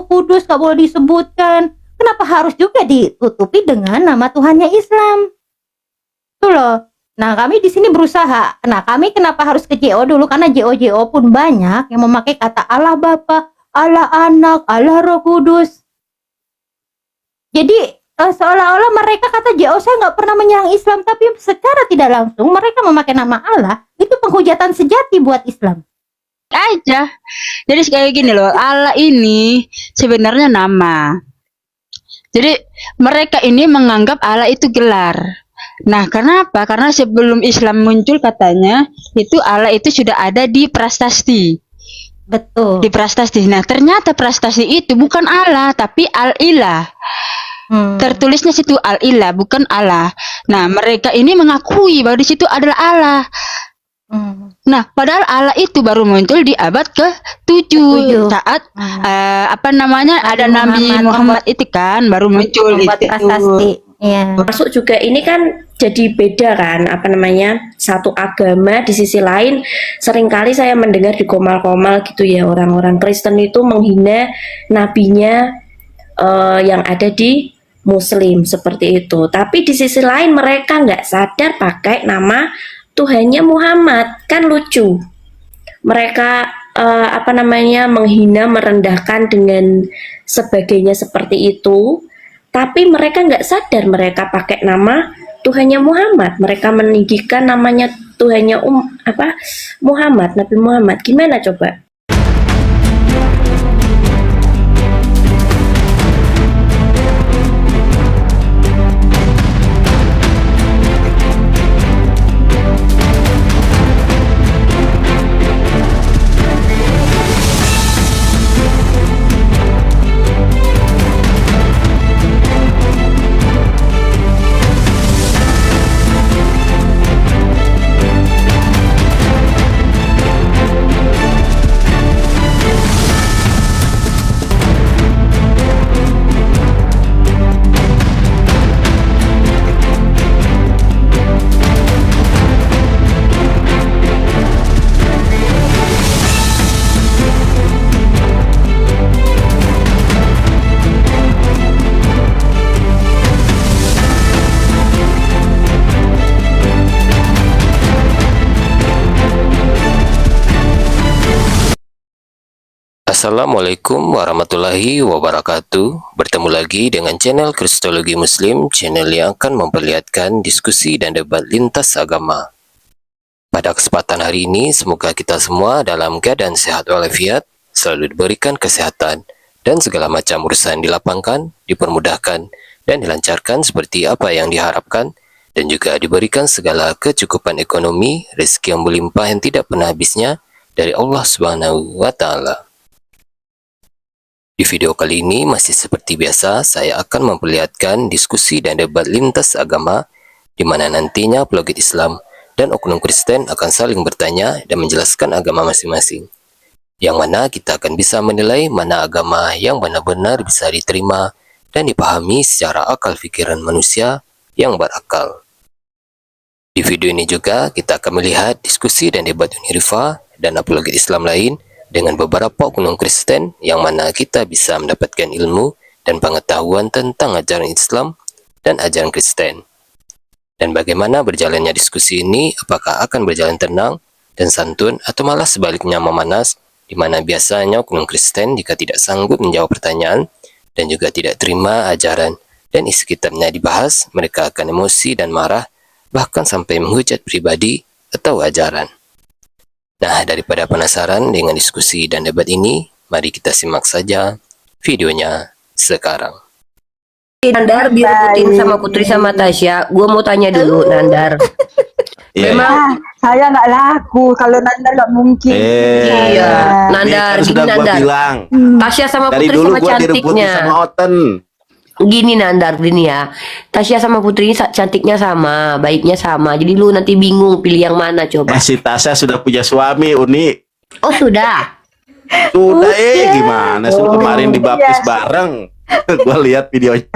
Kudus nggak boleh disebutkan. Kenapa harus juga ditutupi dengan nama Tuhannya Islam? Itu loh. Nah, kami di sini berusaha. Nah, kami kenapa harus ke JO dulu? Karena JO pun banyak yang memakai kata Allah Bapa, Allah Anak, Allah Roh Kudus. Jadi seolah-olah mereka kata JO saya nggak pernah menyerang Islam, tapi secara tidak langsung mereka memakai nama Allah. Itu penghujatan sejati buat Islam. Aja. Jadi kayak gini loh, Allah ini sebenarnya nama. Jadi mereka ini menganggap Allah itu gelar. Nah, kenapa? Karena sebelum Islam muncul katanya itu Allah itu sudah ada di prasasti. Betul. Di prasasti. Nah, ternyata prasasti itu bukan Allah, tapi Al-Ilah. Tertulisnya situ Al-Ilah, bukan Allah. Nah, mereka ini mengakui bahwa di situ adalah Allah. Nah, padahal Allah itu baru muncul di abad ke-7 saat ada Nabi Muhammad itu kan baru muncul itu. Prasasti. Ya. Masuk juga ini kan jadi beda kan satu agama. Di sisi lain seringkali saya mendengar di komal-komal gitu ya, orang-orang Kristen itu menghina nabinya yang ada di Muslim seperti itu. Tapi di sisi lain mereka nggak sadar pakai nama Tuhannya Muhammad, kan lucu. Mereka menghina, merendahkan dengan sebagainya seperti itu. Tapi mereka nggak sadar mereka pakai nama Tuhannya Muhammad. Mereka meninggikan namanya Tuhannya Muhammad, Nabi Muhammad. Gimana coba? Assalamualaikum warahmatullahi wabarakatuh. Bertemu lagi dengan channel Kristologi Muslim, channel yang akan memperlihatkan diskusi dan debat lintas agama. Pada kesempatan hari ini, semoga kita semua dalam keadaan sehat walafiat, selalu diberikan kesehatan, dan segala macam urusan dilapangkan, dipermudahkan, dan dilancarkan seperti apa yang diharapkan, dan juga diberikan segala kecukupan ekonomi, rezeki yang berlimpah yang tidak pernah habisnya dari Allah Subhanahu wa Ta'ala. Di video kali ini masih seperti biasa, saya akan memperlihatkan diskusi dan debat lintas agama di mana nantinya apologet Islam dan oknum Kristen akan saling bertanya dan menjelaskan agama masing-masing. Yang mana kita akan bisa menilai mana agama yang benar-benar bisa diterima dan dipahami secara akal pikiran manusia yang berakal. Di video ini juga kita akan melihat diskusi dan debat Unirifa dan apologet Islam lain dengan beberapa oknum Kristen yang mana kita bisa mendapatkan ilmu dan pengetahuan tentang ajaran Islam dan ajaran Kristen. Dan bagaimana berjalannya diskusi ini, apakah akan berjalan tenang dan santun atau malah sebaliknya memanas, di mana biasanya oknum Kristen jika tidak sanggup menjawab pertanyaan dan juga tidak terima ajaran dan isi kitabnya dibahas, mereka akan emosi dan marah, bahkan sampai menghujat pribadi atau ajaran. Nah, daripada penasaran dengan diskusi dan debat ini, mari kita simak saja videonya sekarang. Nandar direbutin sama Putri sama Tasya. Gue mau tanya dulu, Nandar. Memang saya nggak laku kalau Nandar nggak mungkin. Iya, Nandar, kan sudah gini gua Nandar. bilang. Tasya sama Dari Putri dulu sama gua direbutin cantiknya. sama Oten. Gini Nandar, gini ya. Tasya sama Putri cantiknya sama, baiknya sama. Jadi lu nanti bingung pilih yang mana coba. Si Tasya sudah punya suami, Uni. Oh sudah. Sudah gimana sih kemarin dibaptis bareng. Gua lihat videonya.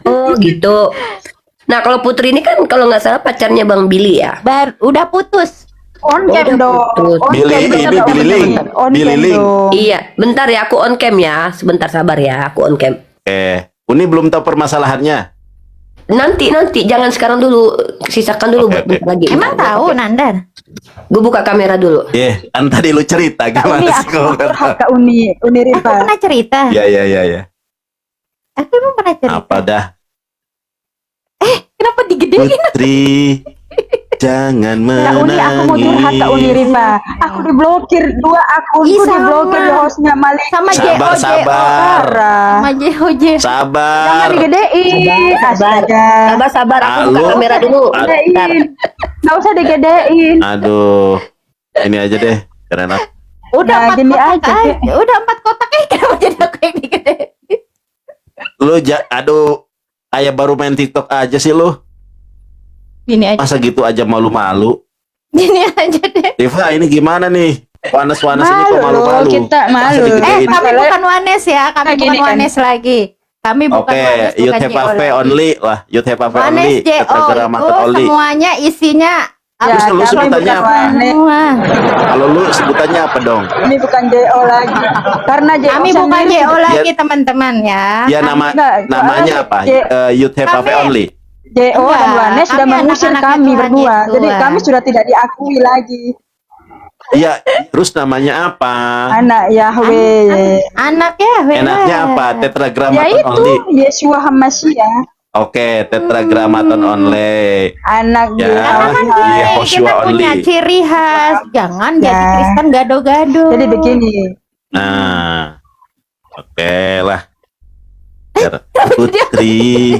Oh gitu. Nah kalau Putri ini kan kalau nggak salah pacarnya Bang Billy ya. Udah putus. On cam Udah dong. putus. On Billy, cam, ini bener dong, Billy Ling. bener. On Billy cam Ling. dong. Iya, bentar ya aku on cam ya. Sebentar sabar ya, aku on cam. Uni belum tahu permasalahannya. Nanti jangan sekarang dulu, sisakan dulu Oke, bentar lagi. Emang tahu Nandar? Gue buka kamera dulu. Kan tadi lu cerita Kak gimana Uni, sih aku kalau mau nggak curhat tahu? Kak Uni Aku Rifa. pernah cerita. Ya. Aku emang pernah cerita. Apa dah? Kenapa digedein? Putri, jangan Kak Uni, aku mau curhat Kak Uni menangis. Rifa. Aku diblokir, 2 akunku Ih, sama. diblokir di hostnya Malik. Sama Sabar, JO, sabar. Parah. sama JO. Jangan Sabar. digedein. Sabar. Astaga. Sabar, aku buka Halo. kamera dulu. Bentar. Gedein. Nggak usah digedein. Aduh, ini aja deh, karena Udah Nah, 4 gini kotak aja, aja. Kek. Udah 4 kotak kenapa jadi aku yang digedein? aduh, kayak baru main TikTok aja sih lu. Gini aja. Masa gitu aja malu-malu. Gini aja deh. Diva, ini gimana nih? Panas-panas ini kok Malu loh, malu-malu. kita Masa malu. digedein? Kami bukan Wanes ya, kami Nah, bukan gini kan. Wanes lagi. Kami bukan Oke, Wanes, youth bukan have JO a lagi. only lah. Youth have a Wanes only. JO Tetragrammaton itu only. semuanya isinya Ya, Terus lu kami sebutannya bukan apa? Wanes. semua. Kalau lu sebutannya apa dong? Ini bukan JO lagi. Karena JO Kami bukan sendiri JO sudah- lagi teman-teman ya. Ya Enggak, namanya apa? Youth have a Kami- only. JO dan Enggak, Wanes sudah kami mengusir anak-anaknya kami Tuhan berdua. Yesus. Jadi kami sudah tidak diakui lagi. Iya, terus namanya apa? Anak Yahweh. Anak ya, Enaknya apa? Tetragrammaton Yaitu only. Yesua Hamasya. Oke, tetragrammaton only. Anak Ya. Karena kan Yahweh. Iya, gini, Joshua kita punya only. ciri khas. Jangan Ya. jadi Kristen gado-gado. Jadi begini. Nah, oke lah. Putri,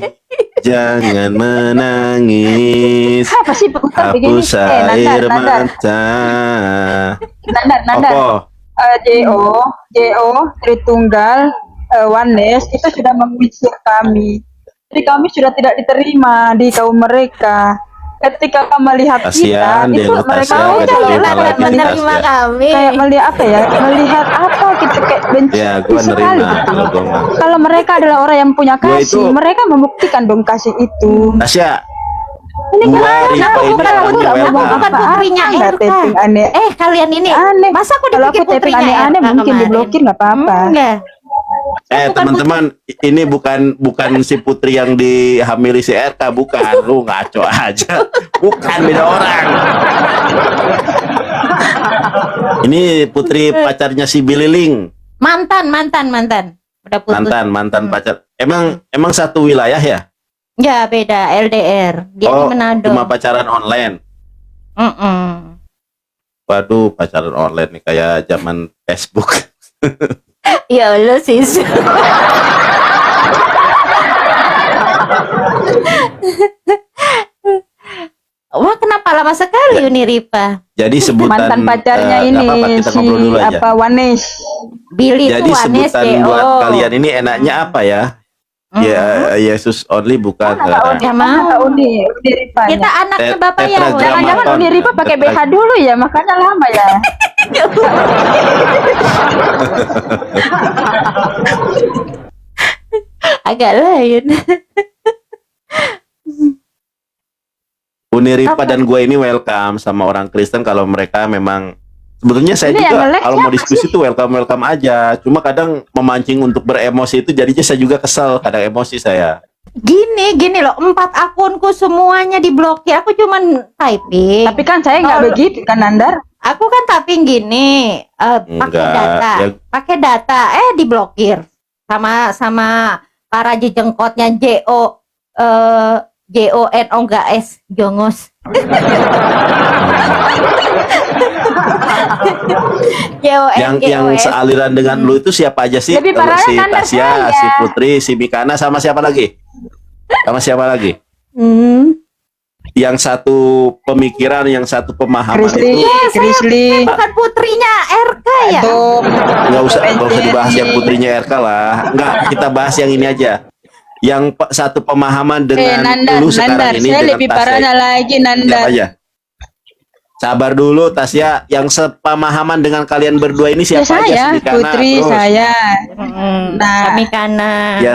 jangan menangis. Apa sih Ustaz begini? Hapus air Nandar. mata. Nandar. Apa? JO, Tritunggal, Wanes itu sudah mengusir kami. Jadi kami sudah tidak diterima di kaum mereka. Ketika melihat Kasihan kita, deh itu lu, mereka kasihan, Kamu nggak kalau diterima nggak lagi, menerima Tas, ya. kami. kayak melihat apa ya? Melihat apa gitu kayak benci Ya, gua sekali nerima. gitu. Kalau gua mah. Kalau mereka adalah orang yang punya Gua kasih, itu- mereka membuktikan dong kasih itu. Tasya, Ini gua kenapa? Rifa Aku ini bukan orangnya ngomong welcome. bukan apa-apa. putrinya Anda RK. taping aneh. Kalian ini Aneh. masa aku Kalau aku dipikir taping putrinya aneh-aneh RK mungkin kemarin? diblokir nggak apa-apa. Enggak. Bukan teman-teman, ini bukan si Putri yang dihamili si RK, bukan. Lu ngaco aja. Bukan, beda orang. Ini Putri pacarnya si Billy Ling. Mantan. Udah putus. Mantan pacar. Emang satu wilayah ya? Ya beda, LDR. Dia di Manado. Cuma pacaran online. Waduh, pacaran online nih kayak zaman Facebook. Ya Allah sis. Wah kenapa lama sekali Uni Rifa? Jadi sebutan Mantan pacarnya nggak ini apa-apa, kita si ngobrol dulu aja. apa Wanes. Billy Jadi itu Wanes sebutan JO. buat kalian ini enaknya apa ya? Ya Yesus only bukan. Ya mau. Kak Uni Rifa. Kita anaknya Bapak Tetragrammaton. Yahweh. Jangan-jangan Uni Rifa pakai BH dulu ya, makanya lama ya. Agak lain. Uni Rifa dan gue ini welcome sama orang Kristen kalau mereka memang sebetulnya saya Ini juga yang nge-lag kalau mau siapa diskusi tuh welcome aja. Cuma kadang memancing untuk beremosi itu jadinya saya juga kesel, kadang emosi saya. Gini loh, 4 akunku semuanya diblokir. Aku cuman typing. Tapi kan saya nggak Kalau- begitu kan Nandar. Aku kan typing gini, pakai Enggak, data, ya- pakai data, diblokir sama para jejengkotnya JO, enggak S Jongos. Yang sealiran dengan lu itu siapa aja sih? Lebih Kalau parahnya si Nandar Tasya, saya. si Putri, si Mikana sama siapa lagi? Sama siapa lagi? Yang satu pemikiran, yang satu pemahaman itu Krisli. Bukan putrinya RK ya? Tuh. nggak usah dibahas yang putrinya RK lah. Nggak, kita bahas yang ini aja. Yang satu pemahaman dengan lu sekarang ini saya dengan lebih Tasya. parahnya lagi Siapa Nandar. aja? Sabar dulu Tasya, yang sepemahaman dengan kalian berdua ini Ya siapa aja? saya, Si Mikana, Putri terus. saya. Nah, kami kanan. Ya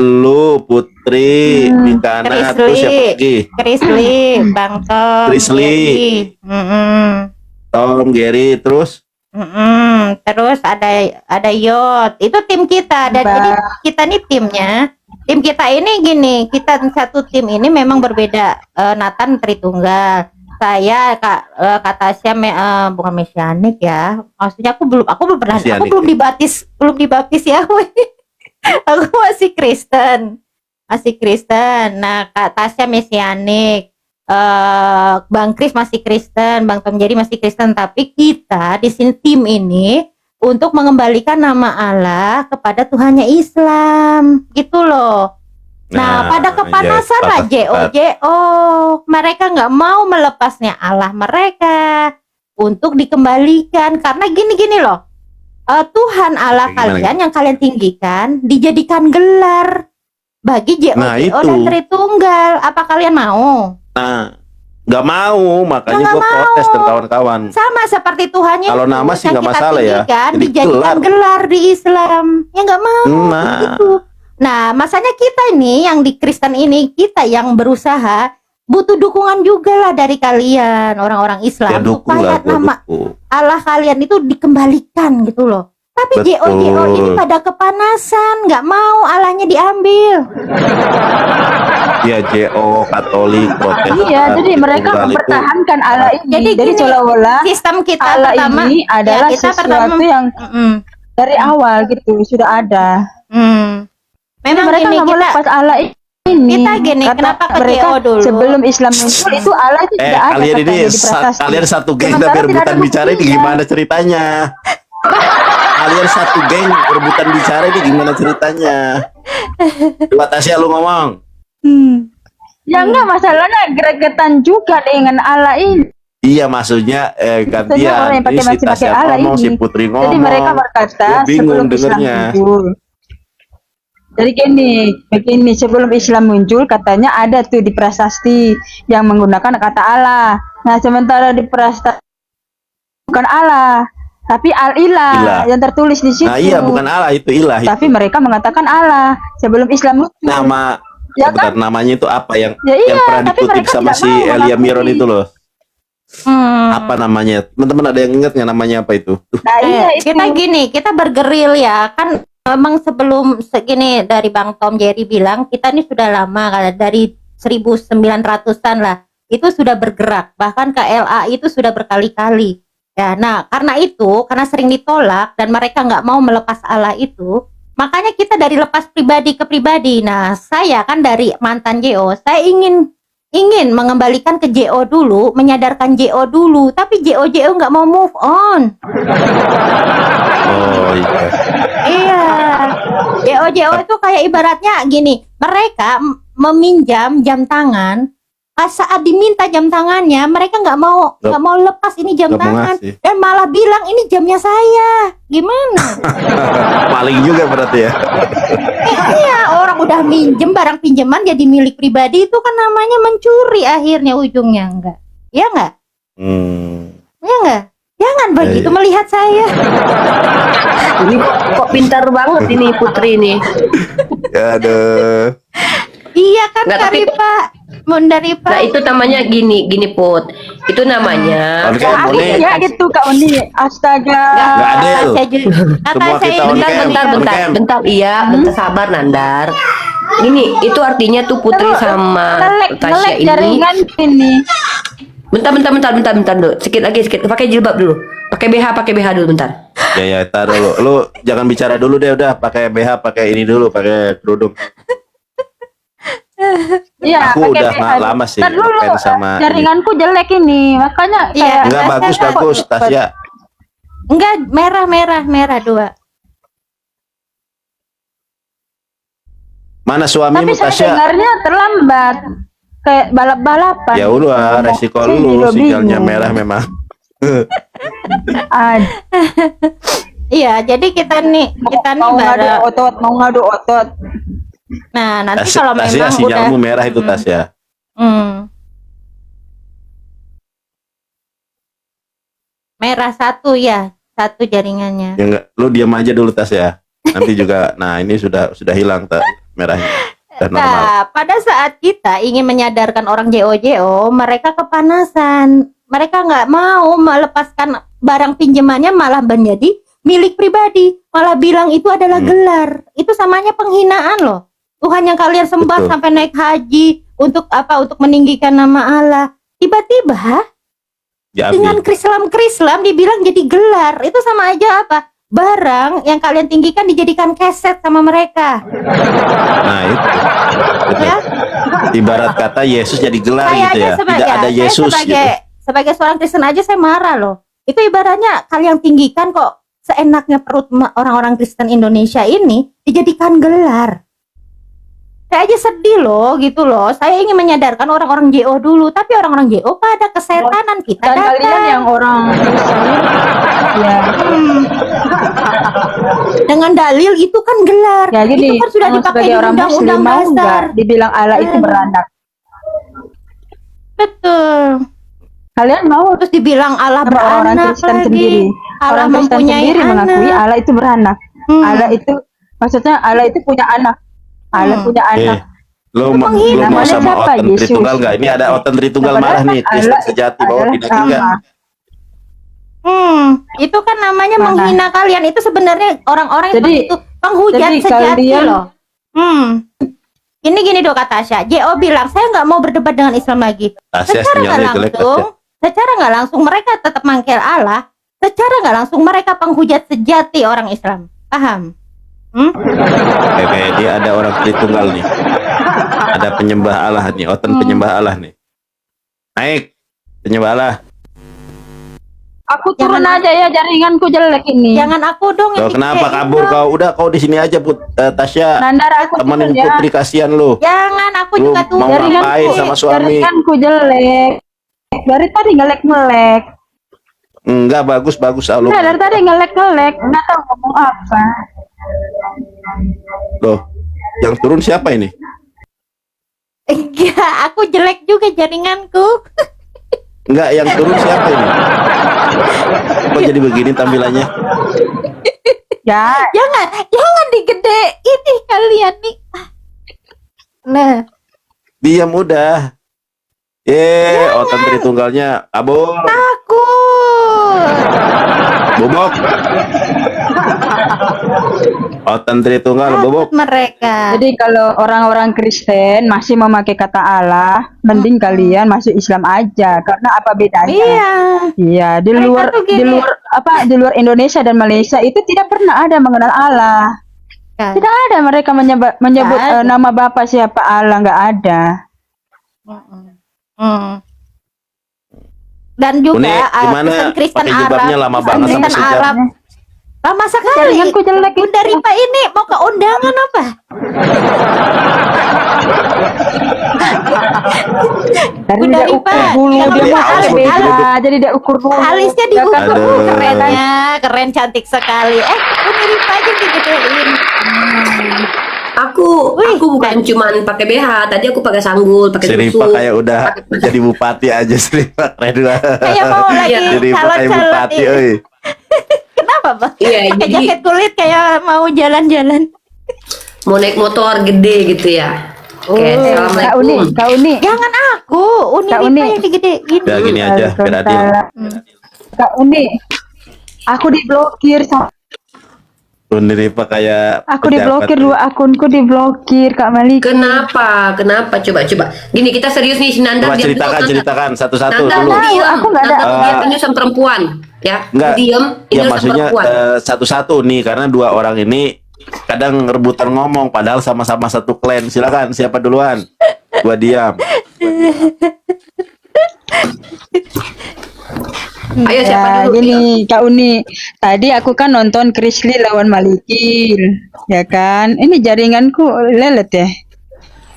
lu, Putri, Mikana, terus siapa lagi? Krisli, Bang Tom, Krisli. Gary. Tom, Gary, terus Terus ada Yot. Itu tim kita. Dan jadi kita nih tim kita ini gini, kita satu tim ini memang berbeda. Nathan Tritunggal. Saya Kak Tasya bukan mesianik ya. Maksudnya aku belum pernah, aku belum dibaptis ya. Aku masih Kristen. Nah, Kak Tasya mesianik. Bang Kris masih Kristen, Bang Tom Jerry masih Kristen, tapi kita di sini tim ini untuk mengembalikan nama Allah kepada Tuhannya Islam, gitu loh. Nah, pada kepanasan lah JO. Mereka nggak mau melepasnya Allah mereka untuk dikembalikan karena gini loh. Tuhan Allah kalian yang kalian tinggikan dijadikan gelar bagi JO dan Tritunggal. Apa kalian mau? Nah, nggak mau, makanya gue protes dan kawan-kawan. Sama seperti Tuhannya. Kalau nama sih nggak masalah ya. Dijadikan gelar di Islam. Ya nggak mau. Gitu. Nah, masanya kita ini yang di Kristen ini, kita yang berusaha butuh dukungan juga lah dari kalian orang-orang Islam Ya, supaya nama Allah kalian itu dikembalikan gitu loh. Tapi JO ini pada kepanasan, nggak mau Allahnya diambil. Ya JO, Katolik, Protestan. Iya, jadi mereka mempertahankan Allah ini. Jadi seolah-olah sistem kita Allah pertama ini adalah ya, kita sesuatu yang dari awal gitu sudah ada. Memang mereka gini, nggak mau kita lepas Allah ini. kita gini, Karena kenapa ke mereka JO dulu? sebelum Islam muncul itu Allah itu tidak ada. Kalian ini katanya di prasasti. kalian satu geng Sementara tapi tidak rebutan ada bicara ini buktinya. gimana ceritanya? Kalian satu geng rebutan bicara ini gimana ceritanya? Coba Tasya lu ngomong. Ya enggak, masalahnya gregetan juga dengan Allah ini. Iya, maksudnya Maksudnya gantian. orang yang Ini si pakai Tasya Allah ngomong, ini. si Putri ngomong. Jadi mereka berkata Gua bingung sebelum Islam dengernya. muncul. Jadi begini, sebelum Islam muncul katanya ada tuh di prasasti yang menggunakan kata Allah. Nah, sementara di prasasti bukan Allah, tapi Al-Ilah Ilah. yang tertulis di situ. Nah iya, bukan Allah, itu ilah. Tapi mereka mengatakan Allah sebelum Islam muncul. Nama Ya bentar, namanya itu apa yang Ya iya, yang pernah tapi dikutip mereka sama tidak si mau Elia mengakui. Miron itu loh. Apa namanya? Teman-teman ada yang ingat nggak namanya apa itu? Nah, iya itu. Kita gini, kita bergeril ya kan. Memang sebelum segini dari Bang Tom Jerry bilang kita ini sudah lama kan, dari 1900-an lah itu sudah bergerak, bahkan KLA itu sudah berkali-kali ya. Nah karena itu, karena sering ditolak dan mereka nggak mau melepas Allah itu, makanya kita dari lepas pribadi ke pribadi. Nah saya kan dari mantan JO, saya ingin mengembalikan ke JO dulu, menyadarkan JO dulu, tapi JO nggak mau move on. Oh iya. Iya, JO itu kayak ibaratnya gini, mereka meminjam jam tangan, pas saat diminta jam tangannya, mereka nggak mau lepas ini jam Nggak mau tangan, ngasih. dan malah bilang ini jamnya saya, gimana? Maling juga berarti ya. Iya, orang udah minjem barang pinjaman jadi milik pribadi itu kan namanya mencuri akhirnya ujungnya, enggak? Iya nggak? Iya nggak? Jangan begitu iya. melihat saya. Ini kok pintar banget ini Putri nih. Aduh. Iya kan Nggak, tapi- Karipa, Mundaripa. Nah itu namanya gini Put. Itu namanya Oke, boleh. Ya gitu Kak Uni. Astaga. Nggak adil. Kata Semua saya kita on ini cam. bentar, iya, bentar sabar Nandar. Ini itu artinya tuh Putri sama Tasya ini. jaringan ini. Bentar dulu. Sedikit lagi. Pakai jilbab dulu. Pakai BH dulu bentar. Ya tar dulu. Lu jangan bicara dulu deh, udah pakai BH, pakai ini dulu, pakai kerudung. Iya, Aku pakai udah BH. lama sih Ntar dulu, ngefans sama ini. jaringanku jelek ini, makanya Iya. kayak Enggak, bagus Tasya. Enggak, merah dua. Mana tapi suamimu saya Tasya? dengarnya terlambat. Kayak balap-balapan. Ya udah, resiko Saya lu juga sinyalnya bingung. merah memang. Iya, jadi kita nih mau ngadu baru. otot. Nah, nanti kalau Tasya memang udah sinyalmu merah itu Tasya. merah satu jaringannya. Ya enggak, lu diam aja dulu Tasya. Nanti juga, nah ini sudah hilang tak. merahnya. Udah normal. Nah, pada saat kita ingin menyadarkan orang JO-JO, mereka kepanasan. Mereka nggak mau melepaskan barang pinjamannya, malah menjadi milik pribadi. Malah bilang itu adalah gelar. Itu samanya penghinaan loh. Tuhan yang kalian sembah Betul. sampai naik haji untuk apa? Untuk meninggikan nama Allah. Tiba-tiba dengan Diambil. Krislam dibilang jadi gelar. Itu sama aja apa? Barang yang kalian tinggikan dijadikan keset sama mereka. Nah itu. Betul. Ya? Ibarat kata Yesus jadi gelar Saya gitu aja ya. sebagai, Tidak ada saya Yesus sebagai, gitu. sebagai seorang Kristen aja saya marah loh. Itu ibaratnya kalian tinggikan kok seenaknya perut orang-orang Kristen Indonesia ini dijadikan gelar. Saya aja sedih loh gitu loh. Saya ingin menyadarkan orang-orang JO dulu, tapi orang-orang JO pada kesetanan kita Dan datang. kalian yang orang Kristen, ya, Dengan dalil itu kan gelar. ya gini, Itu kan sudah kamu dipakai sebagai di orang Muslim undang-undang mau dasar. nggak dibilang Allah itu beranak? Betul. Kalian mau Terus dibilang Allah sama orang beranak Kristen lagi. sendiri? Allah Orang Kristen mempunyai sendiri anak. mengakui Allah itu beranak. Allah itu, maksudnya Allah itu punya anak. Allah punya anak. Lo mau Namanya sama siapa? Oten Yesus. Tritunggal nggak? Ini ada Oten Tritunggal Padahal marah nih, kan Kristen Allah sejati bahwa adalah tidak juga. sama. Itu kan namanya Mana? menghina kalian. Itu sebenarnya orang-orang yang Jadi- seperti itu penghujat jadi sejati kalian- loh. Gini dong kata Tasya. JO bilang saya nggak mau berdebat dengan Islam lagi. Tasya Secara nggak sinyalnya jelek, langsung, Tasya. secara nggak langsung mereka tetap mangkir Allah. Secara nggak langsung mereka penghujat sejati orang Islam. Paham? Kayak dia ada orang Tritunggal nih. Ada penyembah Allah nih, Oten penyembah Allah nih. Naik, penyembah Allah. Aku turun Jangan- aja ya, jaringanku jelek ini. Jangan aku dong yang Loh, kenapa digedein kabur dong. kau? Udah kau di sini aja, Tasya. Nandar aku Temenin turun ya. Putri, kasihan lu. Jangan aku Lu juga tuh. mau ngapain sama suami? Jaringanku jelek. Dari tadi ngelek-ngelek. Enggak, bagus lu. Nah, dari tadi ngelek-ngelek. Nggak tahu ngomong apa. Loh, yang turun siapa ini? Enggak, aku jelek juga jaringanku. Enggak, yang turun siapa ini? Kok jadi begini tampilannya? Ya, Jangan digedein nih kalian nih. Nah, Diam udah. Oten Tritunggalnya kabur. takut. Bobok. Oten Tritunggal bobok. Mereka. jadi kalau orang-orang Kristen masih memakai kata Allah, mending kalian masuk Islam aja. Karena apa bedanya? Iya. Iya, di Mereka luar tuh gini. di luar Indonesia dan Malaysia itu tidak pernah ada mengenal Allah. Kan. Tidak ada mereka menyebut Nggak ada. nama Bapa siapa Allah, nggak ada. Dan juga Uni, gimana Kristen pakai Arab, jilbabnya lama banget sampai Kristen sejam? Arab. Lama sekali. Jaringanku jelek Bunda Ripa ini mau ke undangan apa? Dari Bunda dia Ripa, ukur dulu, yang dia lebih mau halus beda. begitu. Jadi dia ukur dulu. Alisnya Ya kan? diukur. Aduh. Kerennya, keren cantik sekali. Bunda Ripa aja digedein. Aku bukan cuman pakai BH, tadi aku pakai sanggul, pakai Si Ripa tusuk. kayak udah jadi bupati aja, si Ripa keren banget. Kayak mau lagi Si Ripa kayak calon-calon bupati, ini. oi. Kenapa, Bang? Iya, Pakai jadi jaket kulit kayak mau jalan-jalan. mau naik motor gede gitu ya. Oke, Kak Uni, assalamualaikum. Kak Uni, Jangan aku, Uni Kak Ripa Uni. yang digedein. Udah gini aja, biar adil. Kak Uni, aku diblokir, Uni Ripa kayak aku pejabat. diblokir, dua akunku diblokir, Kak Malik. Kenapa? Coba. Gini, kita serius nih, Nanda. Coba diam dulu, Nanda. ceritakan satu-satu Nanda, dulu. Tahu, diam. aku nggak ada- Nanda, diam. Ini urusan perempuan, ya. Enggak. Diam. Ini Ya urusan maksudnya perempuan. satu-satu nih, karena dua orang ini kadang rebutan ngomong padahal sama-sama satu klan. Silakan, siapa duluan? Gua diam. Ayo siapa Ya, dulu? gini, Kak Uni. Tadi aku kan nonton Krisli lawan Malikil, ya kan? Ini jaringanku lelet ya.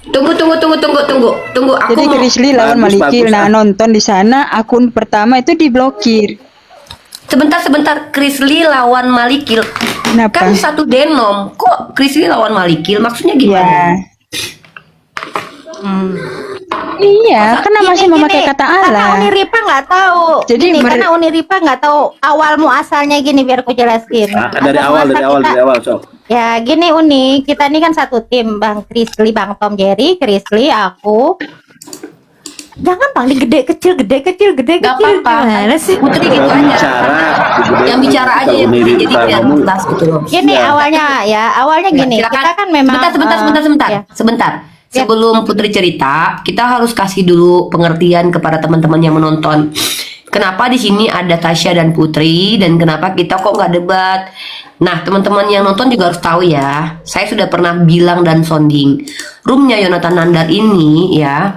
Tunggu. Aku Jadi mau Krisli lawan Bagus, Malikil. bagus, Nah, nonton di sana akun pertama itu diblokir. sebentar. Krisli lawan Malikil. Kenapa? Kan satu denom. Kok Krisli lawan Malikil? Maksudnya Ya. gimana? Iya, karena masih memakai kata Karena Uni Allah. Ripa nggak tahu. Jadi Gini, mer- karena Uni Ripa nggak tahu awal muasalnya gini biar aku jelasin. Dari awal, sok. Ya gini Uni, kita ini kan satu tim, Bang Krisli, Bang Tom Jerry, Krisli, aku. Jangan Bang, gede kecil. Gak apa-apa. Gimana sih? Putri gitu aja. Yang bicara aja yang Putri, jadi biar jelas gitu loh. Gini awalnya gini, Silakan. kita kan memang Sebentar. ya. Sebentar. Sebelum Putri cerita, kita harus kasih dulu pengertian kepada teman-teman yang menonton. Kenapa di sini ada Tasya dan Putri dan kenapa kita kok nggak debat? Nah, teman-teman yang nonton juga harus tahu ya. Saya sudah pernah bilang dan sounding, roomnya Yonatan Nandar ini ya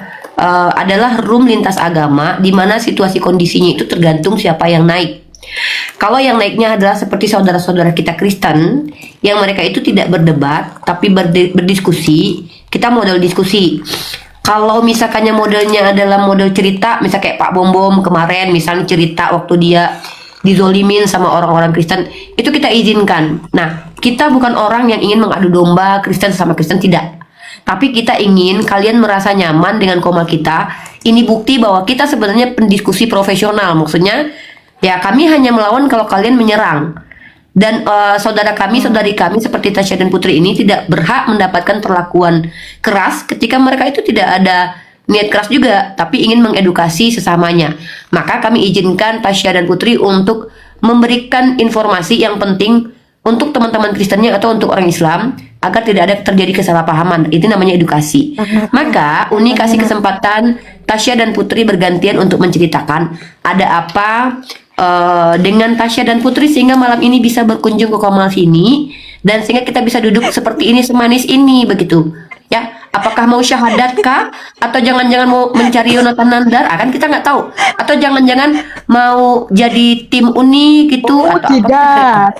adalah room lintas agama di mana situasi kondisinya itu tergantung siapa yang naik. Kalau yang naiknya adalah seperti saudara-saudara kita Kristen yang mereka itu tidak berdebat tapi berdiskusi, kita model diskusi. Kalau misalkannya modelnya adalah model cerita, misal kayak Pak Bom Bom kemarin misalnya cerita waktu dia dizolimin sama orang-orang Kristen, itu kita izinkan. Nah, kita bukan orang yang ingin mengadu domba Kristen sama Kristen, tidak. Tapi kita ingin kalian merasa nyaman dengan komal kita. Ini bukti bahwa kita sebenarnya pendiskusi profesional. Maksudnya, ya kami hanya melawan kalau kalian menyerang. Dan saudara kami, saudari kami seperti Tasya dan Putri ini tidak berhak mendapatkan perlakuan keras ketika mereka itu tidak ada niat keras juga, tapi ingin mengedukasi sesamanya. Maka kami izinkan Tasya dan Putri untuk memberikan informasi yang penting untuk teman-teman Kristennya atau untuk orang Islam agar tidak ada terjadi kesalahpahaman. Itu namanya edukasi. Maka Uni kasih kesempatan Tasya dan Putri bergantian untuk menceritakan ada apa dengan Tasya dan Putri sehingga malam ini bisa berkunjung ke Komal sini dan sehingga kita bisa duduk seperti ini semanis ini begitu. Ya, apakah mau syahadat kah? Atau jangan-jangan mau mencari Yonatan Nandar? Akan kita nggak tahu. Atau jangan-jangan mau jadi tim Uni gitu? Oh, atau tidak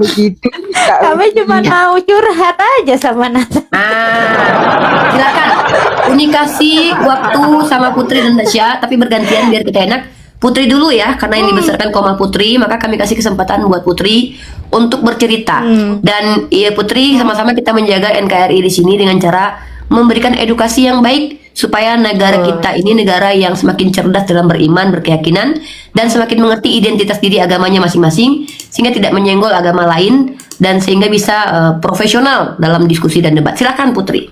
begitu. Kami cuma mau curhat aja sama Nata. Silakan. Uni kasih waktu sama Putri dan Tasya, tapi bergantian biar kita enak. Putri dulu ya, karena yang dibesarkan Komal Putri, maka kami kasih kesempatan buat Putri untuk bercerita. Dan ya Putri, sama-sama kita menjaga NKRI di sini dengan cara memberikan edukasi yang baik supaya negara kita ini negara yang semakin cerdas dalam beriman, berkeyakinan dan semakin mengerti identitas diri agamanya masing-masing sehingga tidak menyenggol agama lain dan sehingga bisa profesional dalam diskusi dan debat. Silakan Putri.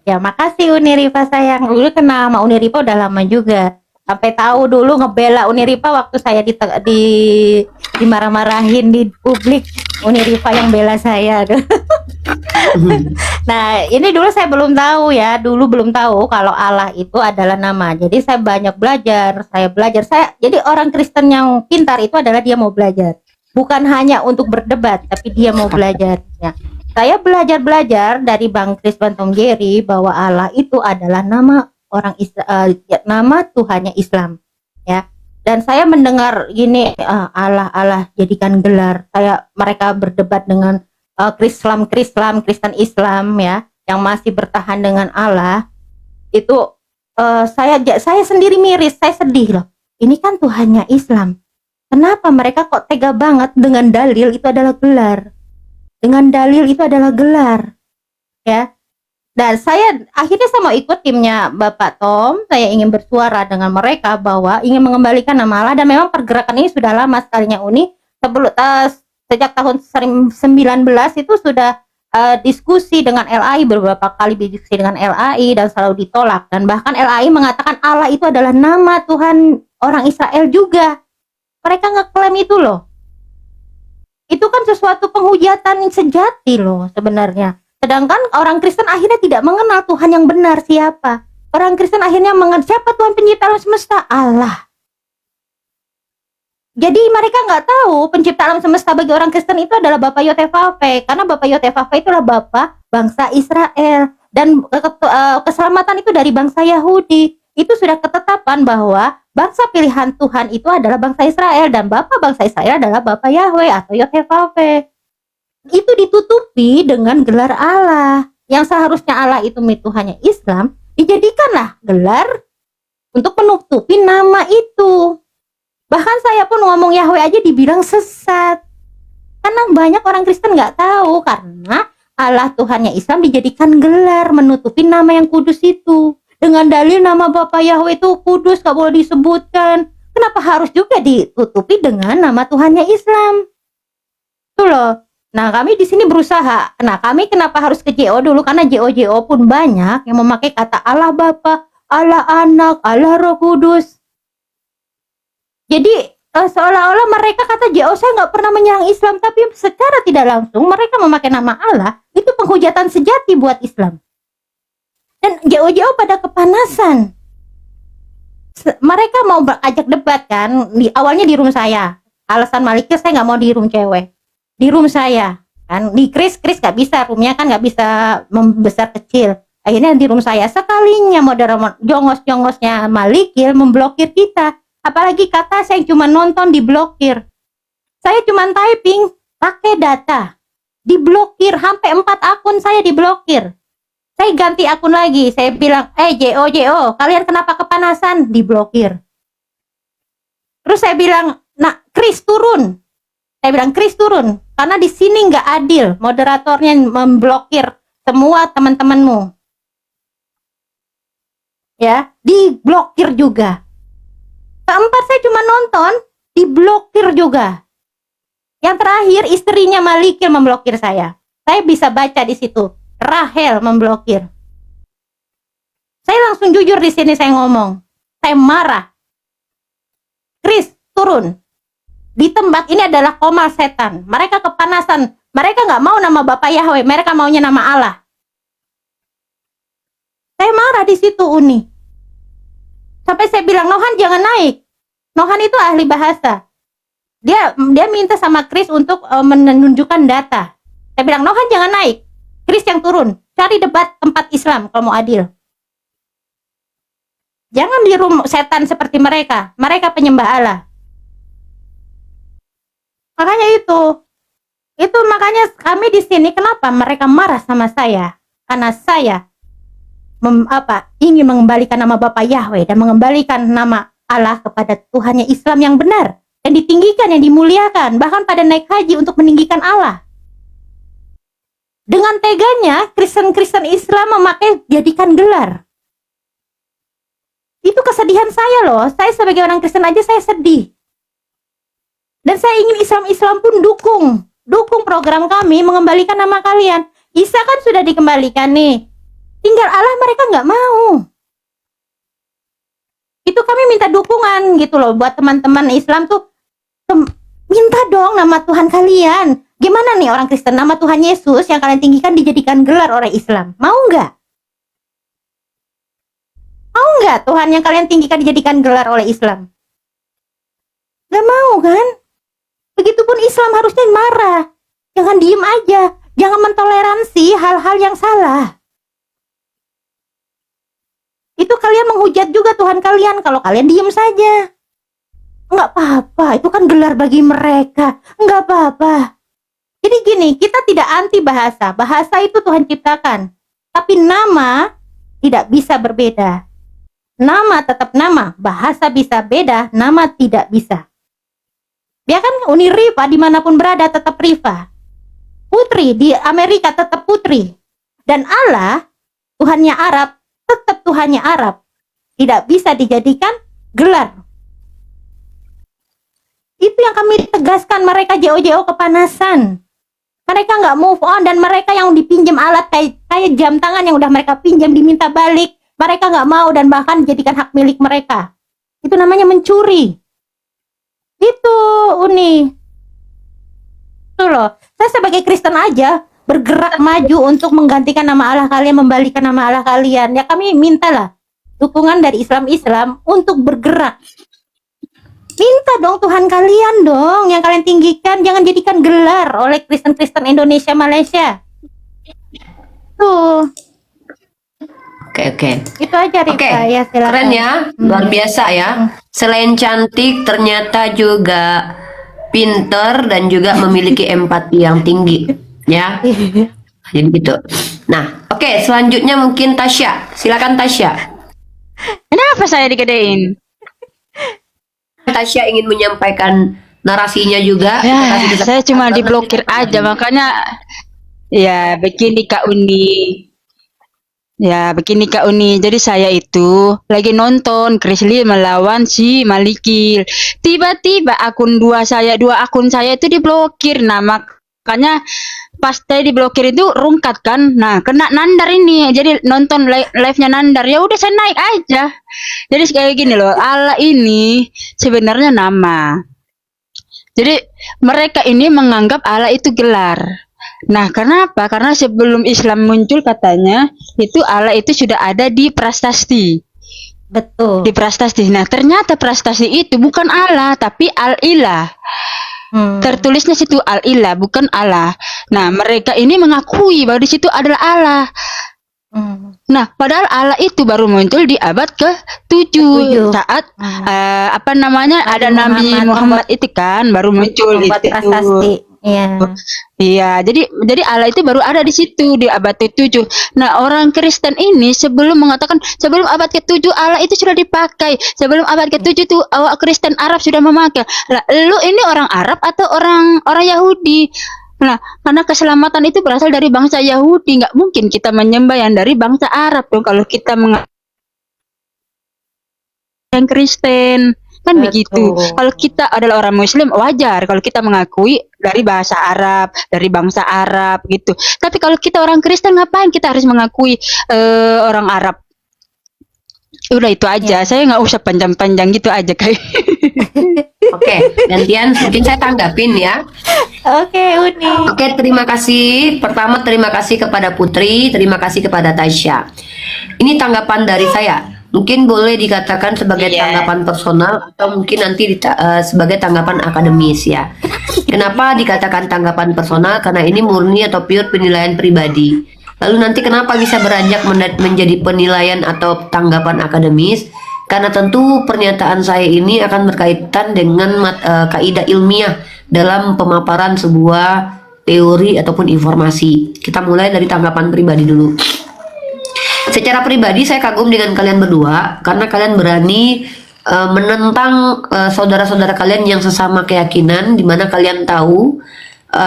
Ya makasih Uniripa sayang. Dulu kenal sama Uniripa udah lama juga. Sampai tahu dulu ngebela Uniripa waktu saya dimarah-marahin di publik. Uniripa yang bela saya. Nah, ini dulu saya belum tahu ya. Dulu belum tahu kalau Allah itu adalah nama. Jadi saya banyak belajar. Jadi orang Kristen yang pintar itu adalah dia mau belajar. Bukan hanya untuk berdebat, tapi dia mau belajar. Ya. Saya belajar dari Bang Kris Bantom Jerry bahwa Allah itu adalah nama orang nama Tuhannya Islam, ya. Dan saya mendengar gini, Allah jadikan gelar. Mereka berdebat dengan Kristen Islam ya, yang masih bertahan dengan Allah. Itu saya sendiri miris, saya sedih loh. Ini kan Tuhannya Islam. Kenapa mereka kok tega banget dengan dalil itu adalah gelar? Dengan dalil itu adalah gelar, ya. Dan akhirnya saya mau ikut timnya Bapak Tom. Saya ingin bersuara dengan mereka bahwa ingin mengembalikan nama Allah. Dan memang pergerakan ini sudah lama sekalinya Uni. Sejak tahun 19 itu sudah diskusi dengan LAI, beberapa kali diskusi dengan LAI dan selalu ditolak. Dan bahkan LAI mengatakan Allah itu adalah nama Tuhan orang Israel juga. Mereka ngeklaim itu loh. Itu kan sesuatu penghujatan yang sejati loh sebenarnya. Sedangkan orang Kristen akhirnya tidak mengenal Tuhan yang benar siapa. Orang Kristen akhirnya mengenal siapa Tuhan pencipta alam semesta? Allah. Jadi mereka nggak tahu pencipta alam semesta bagi orang Kristen itu adalah Bapak Yotevave. Karena Bapak Yotevave itulah Bapak bangsa Israel. Dan keselamatan itu dari bangsa Yahudi. Itu sudah ketetapan bahwa bangsa pilihan Tuhan itu adalah bangsa Israel. Dan Bapak bangsa Israel adalah Bapak Yahweh atau Yotevave. Itu ditutupi dengan gelar Allah yang seharusnya Allah itu Tuhannya Islam, dijadikanlah gelar untuk menutupi nama itu. Bahkan saya pun ngomong Yahweh aja dibilang sesat karena banyak orang Kristen nggak tahu karena Allah Tuhannya Islam dijadikan gelar menutupi nama yang kudus itu dengan dalil nama Bapak Yahweh itu kudus, gak boleh disebutkan. Kenapa harus juga ditutupi dengan nama Tuhannya Islam? Itu loh. Nah, kami di sini berusaha. Nah, kami kenapa harus ke JO dulu? Karena JO pun banyak yang memakai kata Allah Bapa, Allah Anak, Allah Roh Kudus. Jadi seolah-olah mereka kata JO saya nggak pernah menyerang Islam, tapi secara tidak langsung mereka memakai nama Allah. Itu penghujatan sejati buat Islam. Dan JO pada kepanasan. Mereka mau ajak debat kan, awalnya di room saya. Alasan Malikil saya nggak mau di room cewek. Di room saya kan, di Kris nggak bisa, roomnya kan nggak bisa membesar kecil. Akhirnya di room saya, sekalinya moderator jongos-jongosnya Malikil memblokir kita, apalagi kata saya cuma nonton diblokir. Saya cuma typing pakai data diblokir, sampai 4 akun saya diblokir. Saya ganti akun lagi, saya bilang JO kalian kenapa kepanasan, diblokir. Terus saya bilang, nah Kris turun. Saya bilang Kris turun, karena di sini nggak adil, moderatornya memblokir semua teman-temanmu. Ya, diblokir juga. Keempat saya cuma nonton, diblokir juga. Yang terakhir istrinya Malikil memblokir saya. Saya bisa baca di situ, Rahel memblokir. Saya langsung jujur di sini saya ngomong, saya marah. Kris turun. Di tempat ini adalah koma setan. Mereka kepanasan. Mereka nggak mau nama Bapak Yahweh. Mereka maunya nama Allah. Saya marah di situ, Uni. Sampai saya bilang, Nohan jangan naik. Nohan itu ahli bahasa. Dia minta sama Kris untuk menunjukkan data. Saya bilang, Nohan jangan naik. Kris yang turun. Cari debat tempat Islam kalau mau adil. Jangan di room setan seperti mereka. Mereka penyembah Allah. Makanya itu makanya kami di sini kenapa mereka marah sama saya, karena saya ingin mengembalikan nama Bapak Yahweh dan mengembalikan nama Allah kepada Tuhannya Islam yang benar dan ditinggikan, yang dimuliakan, bahkan pada naik haji untuk meninggikan Allah. Dengan teganya Kristen Islam memakai jadikan gelar. Itu kesedihan saya loh. Saya sebagai orang Kristen aja saya sedih. Dan saya ingin Islam pun dukung program kami mengembalikan nama kalian. Isa kan sudah dikembalikan nih. Tinggal Allah mereka nggak mau. Itu kami minta dukungan gitu loh buat teman-teman Islam tuh. Minta dong nama Tuhan kalian. Gimana nih orang Kristen, nama Tuhan Yesus yang kalian tinggikan dijadikan gelar oleh Islam? Mau nggak? Mau nggak Tuhan yang kalian tinggikan dijadikan gelar oleh Islam? Nggak mau kan? Begitupun Islam harusnya marah. Jangan diem aja. Jangan mentoleransi hal-hal yang salah. Itu kalian menghujat juga Tuhan kalian kalau kalian diem saja. Enggak apa-apa, itu kan gelar bagi mereka. Enggak apa-apa. Jadi gini, kita tidak anti bahasa. Bahasa itu Tuhan ciptakan. Tapi nama tidak bisa berbeda. Nama tetap nama. Bahasa bisa beda, nama tidak bisa. Dia kan Uni Rifa dimanapun berada tetap Rifa. Putri di Amerika tetap putri. Dan Allah, Tuhannya Arab, tetap Tuhannya Arab. Tidak bisa dijadikan gelar. Itu yang kami tegaskan, mereka JO kepanasan. Mereka nggak move on, dan mereka yang dipinjam alat kayak jam tangan yang udah mereka pinjam diminta balik. Mereka nggak mau dan bahkan dijadikan hak milik mereka. Itu namanya mencuri. Itu Uni. Itu loh. Saya sebagai Kristen aja bergerak maju untuk menggantikan nama Allah kalian, membalikan nama Allah kalian. Ya kami mintalah dukungan dari Islam untuk bergerak. Minta dong Tuhan kalian dong yang kalian tinggikan, jangan jadikan gelar oleh Kristen Indonesia Malaysia. Tuh. Oke. Itu aja Rika. Ya silakan. Keren ya, luar biasa ya. Selain cantik, ternyata juga pinter dan juga memiliki empati yang tinggi, ya. Jadi gitu. Nah, oke, selanjutnya mungkin Tasya. Silakan Tasya. Kenapa saya digedein? Tasya ingin menyampaikan narasinya juga. Ya, saya cuma diblokir aja, makanya ya begini Kak Uni. Jadi saya itu lagi nonton Krisli melawan si Malikil. Tiba-tiba dua akun saya itu diblokir, nama Makanya pas saya diblokir itu rungkat kan. Nah, kena nandar ini. Jadi nonton live-nya nandar. Ya udah saya naik aja. Jadi kayak gini loh, Allah ini sebenarnya nama. Jadi mereka ini menganggap Allah itu gelar. Nah, kenapa? Karena sebelum Islam muncul katanya itu Allah itu sudah ada di prasasti. Betul. Di prasasti. Nah, ternyata prasasti itu bukan Allah, tapi Al-Ilah. Tertulisnya situ Al-Ilah, bukan Allah. Nah, mereka ini mengakui bahwa di situ adalah Allah. Nah, padahal Allah itu baru muncul di abad ke-7 saat ada Nabi Muhammad itu kan baru muncul Membuat itu. prasasti. Iya. Iya, jadi Allah itu baru ada di situ di abad ke-7. Nah, orang Kristen ini sebelum mengatakan sebelum abad ke-7 Allah itu sudah dipakai. Sebelum abad ke-7 itu Kristen Arab sudah memakai. Lah, lu ini orang Arab atau orang Yahudi? Nah, karena keselamatan itu berasal dari bangsa Yahudi, nggak mungkin kita menyembah yang dari bangsa Arab dong kalau kita yang Kristen. Kan begitu. Kalau kita adalah orang Muslim wajar kalau kita mengakui dari bahasa Arab, dari bangsa Arab gitu. Tapi kalau kita orang Kristen ngapain kita harus mengakui orang Arab? Udah itu aja. Saya nggak usah panjang-panjang gitu aja kayak. Oke, gantian mungkin saya tanggapin ya. Oke, Uni. Oke, terima kasih. Pertama terima kasih kepada Putri, terima kasih kepada Tasya. Ini tanggapan dari saya. Mungkin boleh dikatakan sebagai tanggapan personal atau mungkin nanti sebagai tanggapan akademis ya. Kenapa dikatakan tanggapan personal? Karena ini murni atau pure penilaian pribadi. Lalu nanti kenapa bisa beranjak menjadi penilaian atau tanggapan akademis? Karena tentu pernyataan saya ini akan berkaitan dengan kaidah ilmiah dalam pemaparan sebuah teori ataupun informasi. Kita mulai dari tanggapan pribadi dulu. Secara pribadi saya kagum dengan kalian berdua karena kalian berani menentang saudara-saudara kalian yang sesama keyakinan, di mana kalian tahu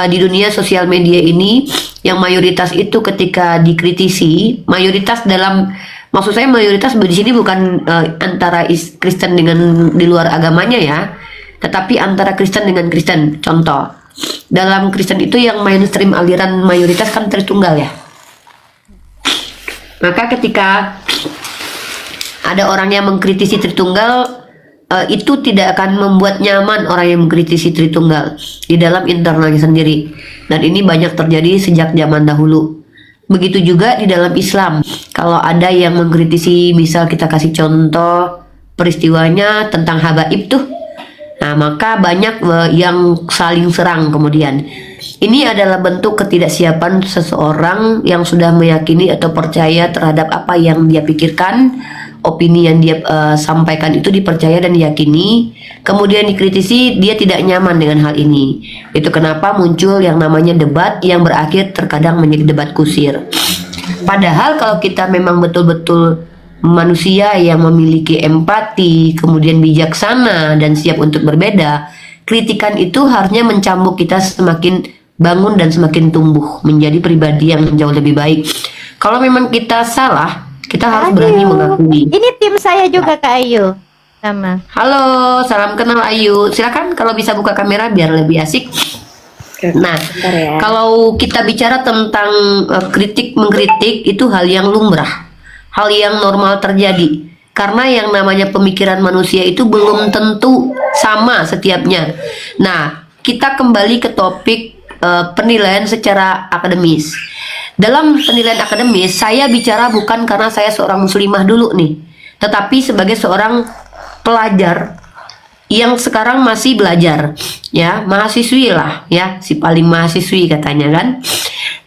di dunia sosial media ini yang mayoritas itu ketika dikritisi, mayoritas dalam maksud saya mayoritas di sini bukan antara Kristen dengan di luar agamanya ya, tetapi antara Kristen dengan Kristen. Contoh, dalam Kristen itu yang mainstream aliran mayoritas kan Tritunggal ya. Maka ketika ada orang yang mengkritisi Tritunggal, itu tidak akan membuat nyaman orang yang mengkritisi Tritunggal di dalam internalnya sendiri. Dan ini banyak terjadi sejak zaman dahulu. Begitu juga di dalam Islam. Kalau ada yang mengkritisi, misal kita kasih contoh peristiwanya tentang habaib tuh. Nah, maka banyak yang saling serang kemudian. Ini adalah bentuk ketidaksiapan seseorang yang sudah meyakini atau percaya terhadap apa yang dia pikirkan, opini yang dia sampaikan itu dipercaya dan diyakini, kemudian dikritisi, dia tidak nyaman dengan hal ini. Itu kenapa muncul yang namanya debat yang berakhir terkadang menjadi debat kusir. Padahal kalau kita memang betul-betul manusia yang memiliki empati, kemudian bijaksana dan siap untuk berbeda, kritikan itu harusnya mencambuk kita semakin bangun dan semakin tumbuh menjadi pribadi yang jauh lebih baik. Kalau memang kita salah, kita harus berani mengakui. Ini tim saya juga Kak Ayu. Sama. Halo, salam kenal Ayu. Silakan kalau bisa buka kamera biar lebih asik. Nah, kalau kita bicara tentang kritik mengkritik itu hal yang lumrah, hal yang normal terjadi. Karena yang namanya pemikiran manusia itu belum tentu sama setiapnya. Nah, kita kembali ke topik penilaian secara akademis. Dalam penilaian akademis, saya bicara bukan karena saya seorang muslimah dulu nih, tetapi sebagai seorang pelajar yang sekarang masih belajar, ya, mahasiswi lah, ya, si paling mahasiswi katanya kan.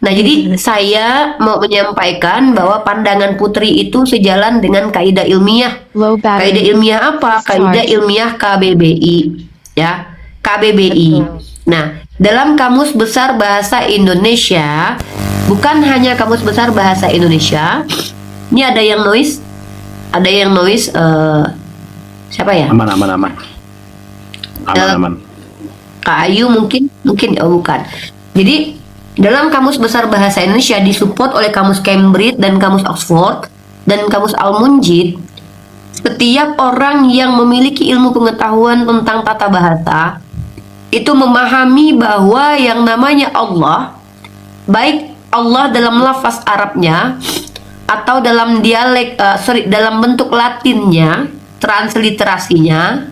Nah, jadi saya mau menyampaikan bahwa pandangan Putri itu sejalan dengan kaidah ilmiah. Kaidah ilmiah apa? Kaidah ilmiah KBBI, ya, KBBI. Nah, dalam Kamus Besar Bahasa Indonesia, bukan hanya Kamus Besar Bahasa Indonesia. Ini ada yang noise, siapa ya? Aman. Kak Ayu mungkin oh bukan. Jadi dalam Kamus Besar Bahasa Indonesia disupport oleh Kamus Cambridge dan Kamus Oxford dan Kamus Al-Munjid. Setiap orang yang memiliki ilmu pengetahuan tentang tata bahasa itu memahami bahwa yang namanya Allah, baik Allah dalam lafaz Arabnya atau dalam dalam bentuk Latinnya, transliterasinya,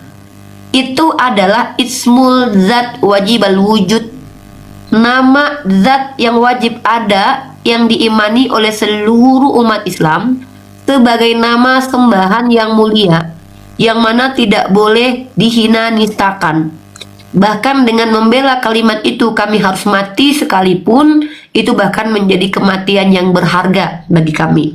itu adalah ismul zat wajib al wujud, nama zat yang wajib ada, yang diimani oleh seluruh umat Islam sebagai nama sembahan yang mulia, yang mana tidak boleh dihina nistakan. Bahkan dengan membela kalimat itu kami harus mati sekalipun, itu bahkan menjadi kematian yang berharga bagi kami.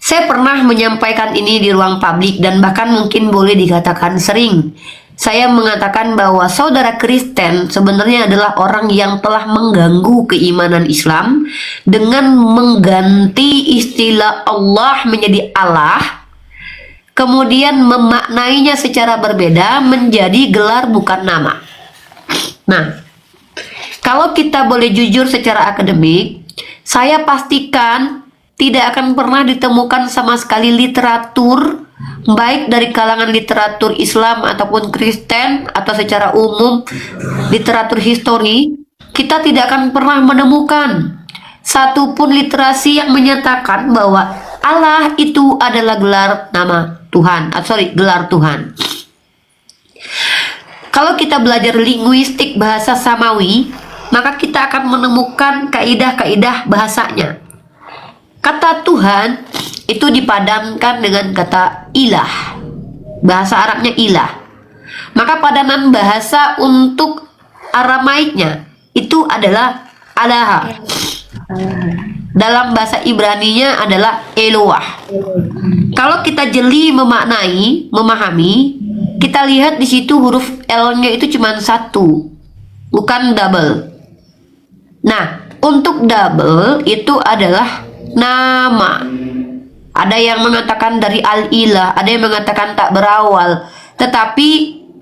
Saya pernah menyampaikan ini di ruang publik dan bahkan mungkin boleh dikatakan sering. Saya mengatakan bahwa saudara Kristen sebenarnya adalah orang yang telah mengganggu keimanan Islam dengan mengganti istilah Allah menjadi Allah, kemudian memaknainya secara berbeda menjadi gelar bukan nama. Nah, kalau kita boleh jujur secara akademik, saya pastikan tidak akan pernah ditemukan sama sekali literatur, baik dari kalangan literatur Islam ataupun Kristen atau secara umum literatur histori, kita tidak akan pernah menemukan satupun literasi yang menyatakan bahwa Allah itu adalah gelar nama Tuhan, gelar Tuhan. Kalau kita belajar linguistik bahasa Samawi, maka kita akan menemukan kaidah-kaidah bahasanya. Kata Tuhan itu dipadankan dengan kata ilah. Bahasa Arabnya ilah. Maka padanan bahasa untuk Aramaiknya itu adalah alaha. Dalam bahasa Ibraninya adalah Eloah. Kalau kita jeli memahami, kita lihat di situ huruf L-nya itu cuma satu, bukan double. Nah, untuk double itu adalah nama. Ada yang mengatakan dari al-ilah, ada yang mengatakan tak berawal. Tetapi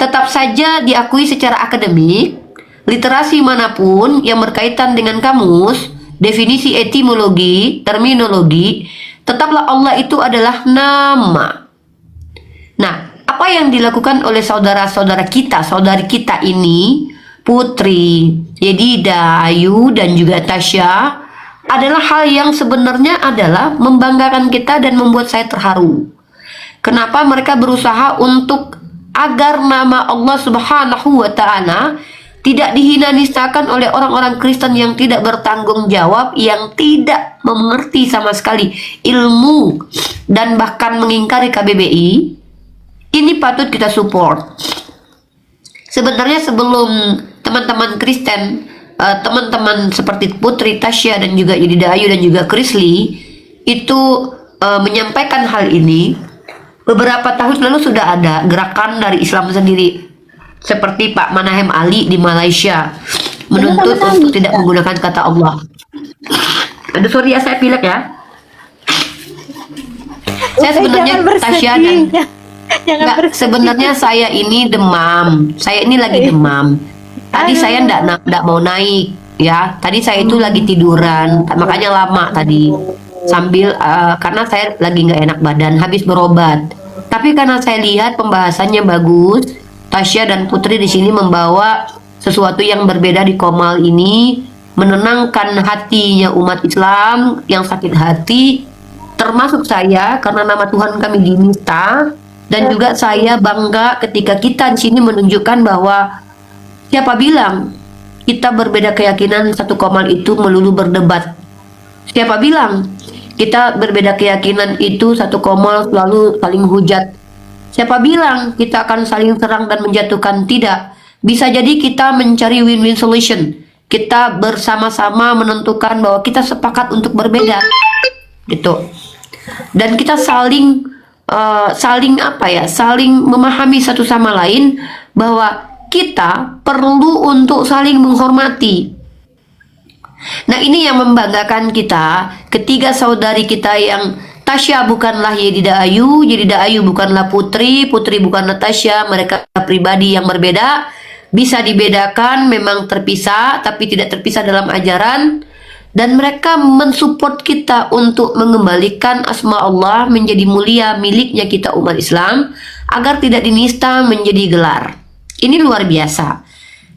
tetap saja diakui secara akademik, literasi manapun yang berkaitan dengan kamus, definisi etimologi, terminologi, tetaplah Allah itu adalah nama. Nah, apa yang dilakukan oleh saudara-saudara kita, saudari kita ini, Putri, Yedida, Ayu, dan juga Tasya, adalah hal yang sebenarnya adalah membanggakan kita dan membuat saya terharu. Kenapa mereka berusaha untuk agar nama Allah Subhanahu wa Ta'ala tidak dihina nistakan oleh orang-orang Kristen yang tidak bertanggung jawab, yang tidak mengerti sama sekali ilmu dan bahkan mengingkari KBBI. Ini patut kita support. Sebenarnya sebelum teman-teman Kristen, teman-teman seperti Putri, Tasya, dan juga Yedida Ayu dan juga Krisli itu menyampaikan hal ini, beberapa tahun lalu sudah ada gerakan dari Islam sendiri, seperti Pak Manahem Ali di Malaysia menuntut untuk tidak menggunakan kata Allah. Aduh, sorry ya, saya pilek ya. Saya sebenarnya Tasya dan sebenarnya saya ini demam. Saya ini lagi demam. Tadi saya ndak mau naik ya. Tadi saya itu lagi tiduran, makanya lama tadi. Sambil karena saya lagi nggak enak badan, habis berobat. Tapi karena saya lihat pembahasannya bagus, Tasya dan Putri di sini membawa sesuatu yang berbeda di Komal ini, menenangkan hatinya umat Islam yang sakit hati, termasuk saya karena nama Tuhan kami dinista, dan juga saya bangga ketika kita di sini menunjukkan bahwa siapa bilang kita berbeda keyakinan satu Komal itu melulu berdebat? Siapa bilang kita berbeda keyakinan itu satu Komal selalu saling hujat? Siapa bilang kita akan saling serang dan menjatuhkan? Tidak. Bisa jadi kita mencari win-win solution. Kita bersama-sama menentukan bahwa kita sepakat untuk berbeda. Gitu. Dan kita saling memahami satu sama lain bahwa kita perlu untuk saling menghormati. Nah, ini yang membanggakan kita. Ketiga saudari kita yang Tasya bukanlah Yedida Ayu, Yedida Ayu bukanlah Putri, Putri bukanlah Tasya, mereka pribadi yang berbeda, bisa dibedakan, memang terpisah, tapi tidak terpisah dalam ajaran, dan mereka mensupport kita untuk mengembalikan asma Allah menjadi mulia miliknya kita umat Islam, agar tidak dinista menjadi gelar. Ini luar biasa.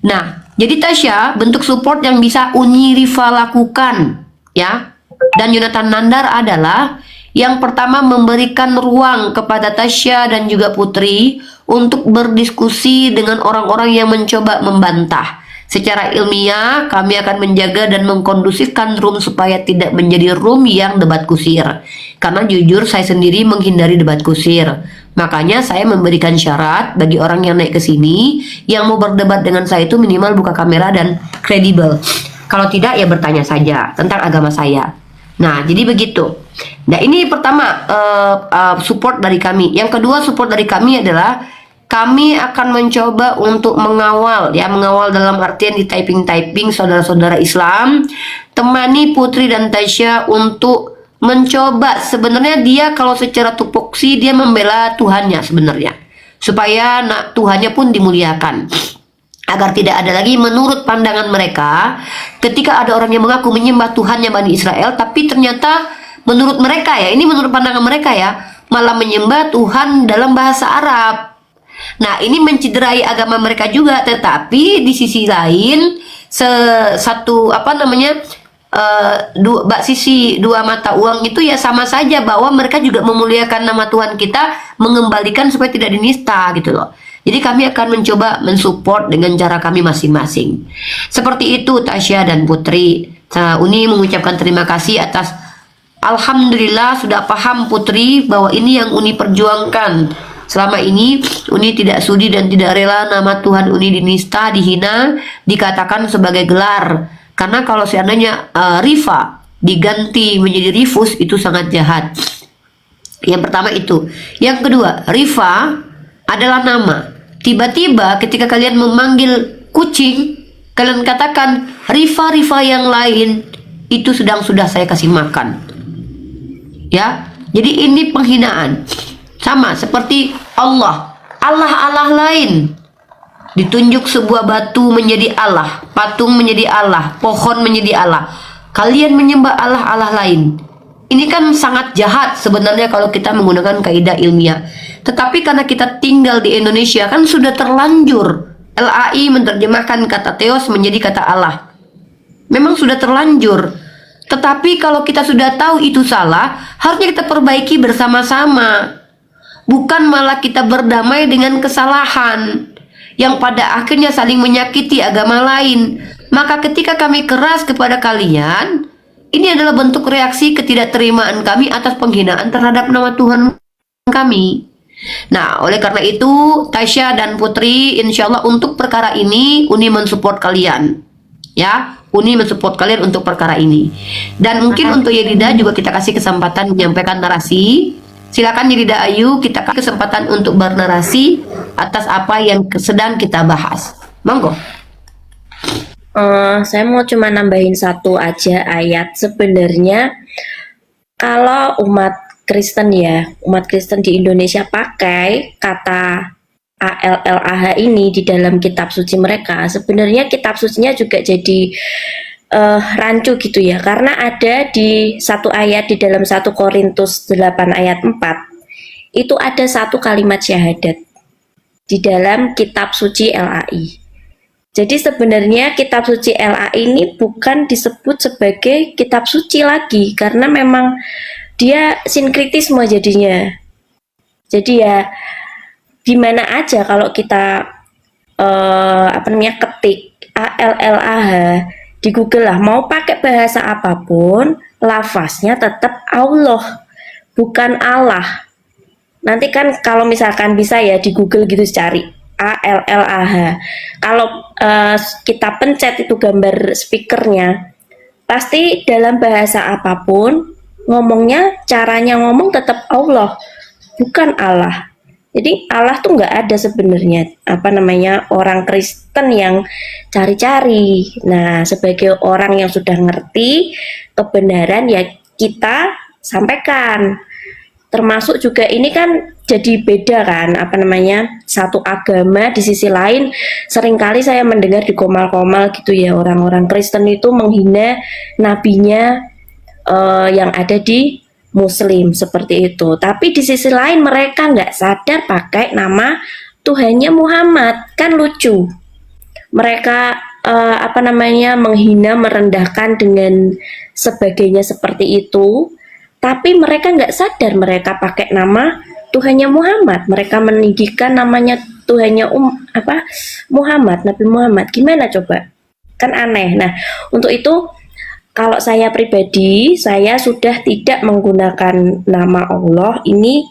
Nah, jadi Tasya, bentuk support yang bisa Uni Rifa lakukan, ya, dan Yonatan Nandar adalah yang pertama memberikan ruang kepada Tasya dan juga Putri untuk berdiskusi dengan orang-orang yang mencoba membantah. Secara ilmiah, kami akan menjaga dan mengkondusifkan room supaya tidak menjadi room yang debat kusir. Karena jujur saya sendiri menghindari debat kusir. Makanya saya memberikan syarat bagi orang yang naik ke sini, yang mau berdebat dengan saya itu minimal buka kamera dan kredibel. Kalau tidak ya bertanya saja tentang agama saya. Nah, jadi begitu. Nah, ini pertama support dari kami. Yang kedua support dari kami adalah kami akan mencoba untuk mengawal dalam artian di typing saudara-saudara Islam, temani Putri dan Tasya untuk mencoba. Sebenarnya dia kalau secara tupoksi dia membela Tuhannya sebenarnya, supaya Tuhannya pun dimuliakan, agar tidak ada lagi menurut pandangan mereka ketika ada orang yang mengaku menyembah Tuhannya Bani Israel, tapi ternyata menurut mereka ya, ini menurut pandangan mereka ya, malah menyembah Tuhan dalam bahasa Arab. Nah, ini menciderai agama mereka juga. Tetapi di sisi lain, sisi dua mata uang itu ya sama saja, bahwa mereka juga memuliakan nama Tuhan kita, mengembalikan supaya tidak dinista gitu loh. Jadi kami akan mencoba mensupport dengan cara kami masing-masing. Seperti itu Tasya dan Putri. Uni mengucapkan terima kasih atas, alhamdulillah sudah paham Putri bahwa ini yang Uni perjuangkan. Selama ini Uni tidak sudi dan tidak rela nama Tuhan Uni dinista, dihina, dikatakan sebagai gelar. Karena kalau seandainya Rifa diganti menjadi Rifus, itu sangat jahat. Yang pertama itu. Yang kedua, Rifa adalah nama. Tiba-tiba ketika kalian memanggil kucing, kalian katakan Rifa yang lain, itu sudah saya kasih makan. Ya, jadi ini penghinaan. Sama seperti Allah lain. Ditunjuk sebuah batu menjadi Allah, patung menjadi Allah, pohon menjadi Allah. Kalian menyembah Allah lain. Ini kan sangat jahat sebenarnya kalau kita menggunakan kaidah ilmiah. Tetapi karena kita tinggal di Indonesia kan sudah terlanjur LAI menerjemahkan kata Theos menjadi kata Allah. Memang sudah terlanjur. Tetapi kalau kita sudah tahu itu salah, harusnya kita perbaiki bersama-sama. Bukan malah kita berdamai dengan kesalahan yang pada akhirnya saling menyakiti agama lain. Maka ketika kami keras kepada kalian, ini adalah bentuk reaksi ketidakterimaan kami atas penghinaan terhadap nama Tuhan kami. Nah, oleh karena itu Tasya dan Putri, insya Allah untuk perkara ini Uni mensupport kalian. Ya, Uni mensupport kalian untuk perkara ini. Dan mungkin untuk Yedida juga kita kasih kesempatan menyampaikan narasi. Silakan Yedida Ayu, kita kasih kesempatan untuk bernarasi atas apa yang sedang kita bahas. Monggo. Saya mau cuma nambahin satu aja ayat. Sebenarnya kalau umat Kristen di Indonesia pakai kata ALLAH ini di dalam kitab suci mereka, sebenarnya kitab sucinya juga jadi rancu gitu ya, karena ada di satu ayat di dalam 1 Korintus 8 ayat 4 itu ada satu kalimat syahadat di dalam kitab suci LAI. Jadi sebenarnya kitab suci LAI ini bukan disebut sebagai kitab suci lagi, karena memang dia sinkritisme jadinya. Jadi ya dimana aja kalau kita ketik ALLAH di Google lah, mau pakai bahasa apapun, lafaznya tetap Allah, bukan Allah. Nanti kan kalau misalkan bisa ya di Google gitu cari ALLAH. Kalau kita pencet itu gambar speakernya, pasti dalam bahasa apapun ngomongnya, caranya ngomong tetap Allah, bukan Allah. Jadi Allah tuh nggak ada sebenarnya, orang Kristen yang cari-cari. Nah, sebagai orang yang sudah ngerti kebenaran ya kita sampaikan. Termasuk juga ini kan jadi beda kan, satu agama. Di sisi lain seringkali saya mendengar di komal-komal gitu ya, orang-orang Kristen itu menghina nabinya yang ada di Muslim seperti itu. Tapi di sisi lain mereka nggak sadar pakai nama Tuhannya Muhammad. Kan lucu. Mereka menghina, merendahkan dengan sebagainya seperti itu, tapi mereka nggak sadar mereka pakai nama Tuhannya Muhammad. Mereka meninggikan namanya Tuhannya Muhammad, Nabi Muhammad. Gimana coba? Kan aneh. Nah, untuk itu kalau saya pribadi, saya sudah tidak menggunakan nama Allah ini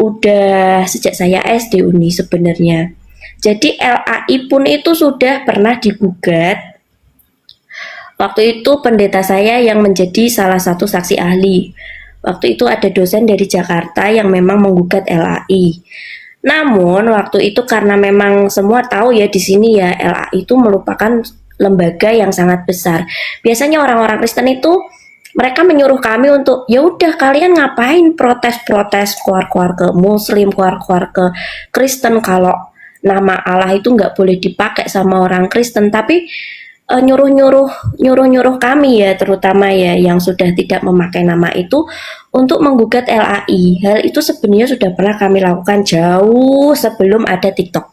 udah sejak saya SD Uni sebenarnya. Jadi LAI pun itu sudah pernah digugat. Waktu itu pendeta saya yang menjadi salah satu saksi ahli. Waktu itu ada dosen dari Jakarta yang memang menggugat LAI. Namun waktu itu karena memang semua tahu ya di sini ya, LAI itu merupakan lembaga yang sangat besar. Biasanya orang-orang Kristen itu mereka menyuruh kami untuk ya udah kalian ngapain protes-protes keluar-keluar ke Muslim, keluar-keluar ke Kristen kalau nama Allah itu nggak boleh dipakai sama orang Kristen, tapi nyuruh kami ya, terutama ya yang sudah tidak memakai nama itu untuk menggugat LAI. Hal itu sebenarnya sudah pernah kami lakukan jauh sebelum ada TikTok.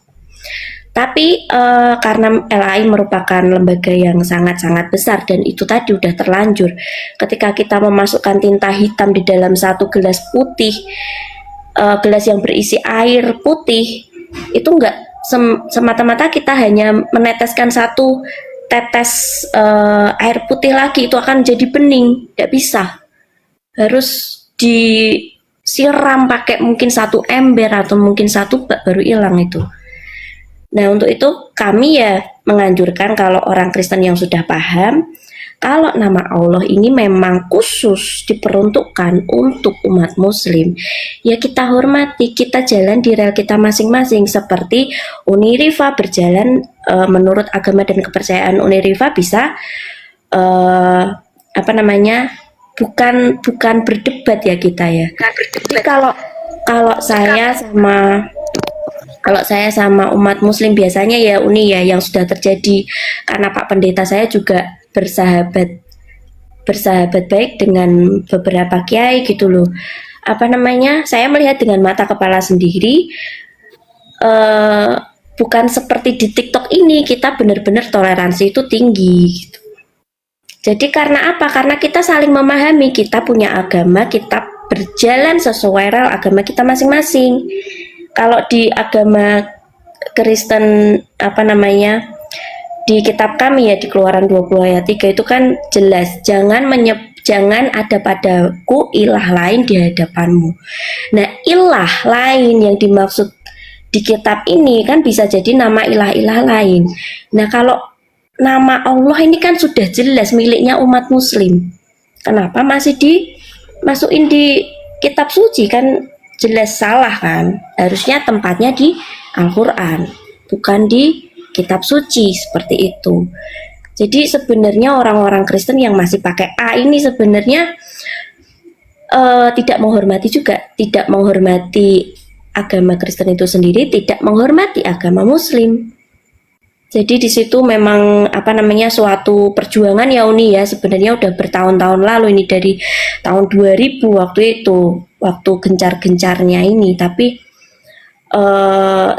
Tapi karena LAI merupakan lembaga yang sangat-sangat besar dan itu tadi udah terlanjur. Ketika kita memasukkan tinta hitam di dalam satu gelas putih, gelas yang berisi air putih, itu enggak semata-mata kita hanya meneteskan satu tetes air putih lagi itu akan jadi bening. Tidak bisa, harus disiram pakai mungkin satu ember atau mungkin satu bak baru hilang itu. Nah, untuk itu kami ya menganjurkan kalau orang Kristen yang sudah paham kalau nama Allah ini memang khusus diperuntukkan untuk umat Muslim, ya kita hormati, kita jalan di rel kita masing-masing. Seperti Uniriva berjalan menurut agama dan kepercayaan Uniriva bisa bukan berdebat ya kita ya. Tapi kalau saya sama umat Muslim biasanya ya Uni ya yang sudah terjadi karena Pak Pendeta saya juga bersahabat baik dengan beberapa kiai gitu loh. Saya melihat dengan mata kepala sendiri, bukan seperti di TikTok ini kita benar-benar toleransi itu tinggi gitu. Jadi karena apa? Karena kita saling memahami, kita punya agama, kita berjalan sesuai rel agama kita masing-masing. Kalau di agama Kristen di kitab kami ya di Keluaran 20 ayat 3 itu kan jelas jangan ada padaku ilah lain di hadapanmu. Nah, ilah lain yang dimaksud di kitab ini kan bisa jadi nama ilah-ilah lain. Nah, kalau nama Allah ini kan sudah jelas miliknya umat Muslim. Kenapa masih dimasukin di kitab suci? Kan jelas salah kan? Harusnya tempatnya di Al-Quran, bukan di kitab suci seperti itu. Jadi sebenarnya orang-orang Kristen yang masih pakai A ini sebenarnya tidak menghormati juga, tidak menghormati agama Kristen itu sendiri, tidak menghormati agama Muslim. Jadi di situ memang suatu perjuangan ya Uni ya, sebenarnya udah bertahun-tahun lalu ini dari tahun 2000 waktu itu, waktu gencar-gencarnya ini, tapi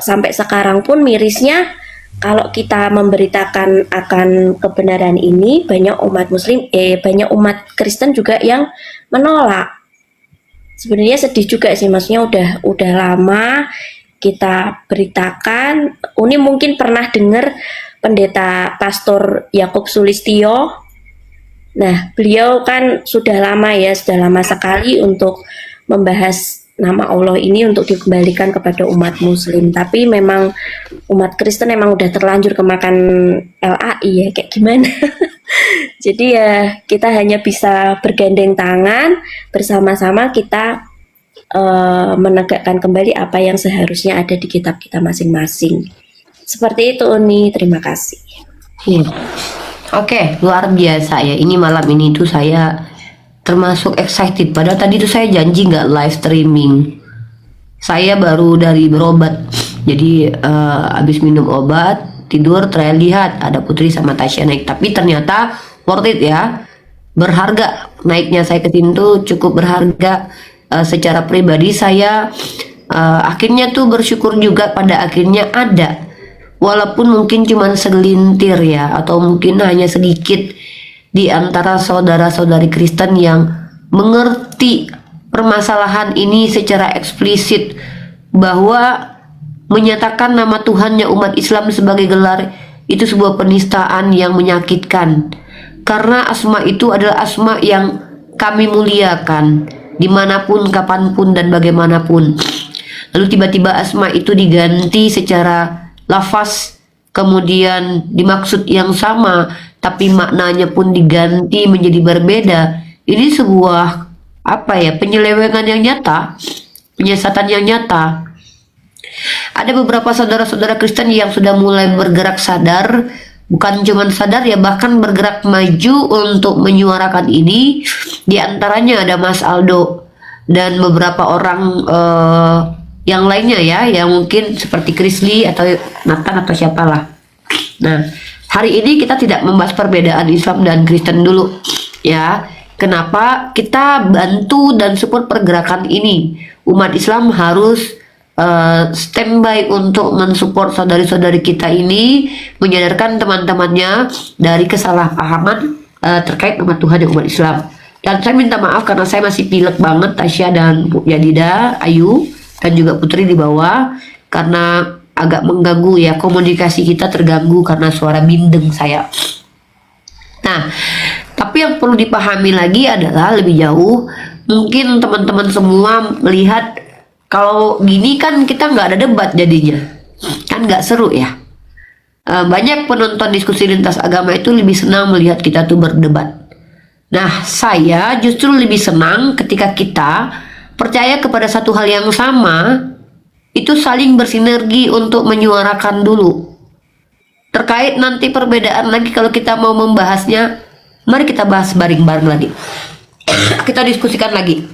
sampai sekarang pun mirisnya kalau kita memberitakan akan kebenaran ini banyak umat Muslim, banyak umat Kristen juga yang menolak. Sebenarnya sedih juga sih, maksudnya udah lama kita beritakan. Uni mungkin pernah dengar pendeta Pastor Yakub Sulistyo. Nah, beliau kan sudah lama sekali untuk membahas nama Allah ini untuk dikembalikan kepada umat Muslim. Tapi memang umat Kristen memang udah terlanjur kemakan LAI ya, kayak gimana? Jadi ya kita hanya bisa bergandeng tangan bersama-sama kita menegakkan kembali apa yang seharusnya ada di kitab kita masing-masing. Seperti itu Uni, terima kasih. Oke, luar biasa ya. Ini malam ini tuh saya termasuk excited. Padahal tadi tuh saya janji nggak live streaming. Saya baru dari berobat. Jadi habis minum obat, tidur, terlihat ada Putri sama Tasya naik. Tapi ternyata worth it ya. Berharga. Naiknya saya ke sini tuh cukup berharga. Secara pribadi saya akhirnya tuh bersyukur juga pada akhirnya ada, walaupun mungkin cuma segelintir ya, atau mungkin hanya sedikit di antara saudara-saudari Kristen yang mengerti permasalahan ini secara eksplisit, bahwa menyatakan nama Tuhannya umat Islam sebagai gelar itu sebuah penistaan yang menyakitkan, karena asma itu adalah asma yang kami muliakan dimanapun, kapanpun, dan bagaimanapun. Lalu tiba-tiba asma itu diganti secara lafaz, kemudian dimaksud yang sama tapi maknanya pun diganti menjadi berbeda. Ini sebuah penyelewengan yang nyata, penyesatan yang nyata. Ada beberapa saudara-saudara Kristen yang sudah mulai bergerak sadar, bukan cuma sadar ya, bahkan bergerak maju untuk menyuarakan ini. Di antaranya ada Mas Aldo dan beberapa orang yang lainnya ya, yang mungkin seperti Krisli atau Nathan atau siapalah. Nah, hari ini kita tidak membahas perbedaan Islam dan Kristen dulu ya. Kenapa kita bantu dan support pergerakan ini? Umat Islam harus standby untuk mensupport saudari-saudari kita ini, menyadarkan teman-temannya dari kesalahpahaman terkait nama Tuhan dan umat Islam. Dan saya minta maaf karena saya masih pilek banget, Tasya dan Bu Yadida, Ayu, dan juga Putri di bawah, karena agak mengganggu ya, komunikasi kita terganggu karena suara bindeng saya. Nah, tapi yang perlu dipahami lagi adalah lebih jauh, mungkin teman-teman semua melihat kalau gini kan kita nggak ada debat jadinya, kan nggak seru ya. Banyak penonton diskusi lintas agama itu lebih senang melihat kita tuh berdebat. Nah, saya justru lebih senang ketika kita percaya kepada satu hal yang sama, itu saling bersinergi untuk menyuarakan dulu. Terkait nanti perbedaan lagi, kalau kita mau membahasnya, mari kita bahas bareng-bareng lagi. Kita diskusikan lagi.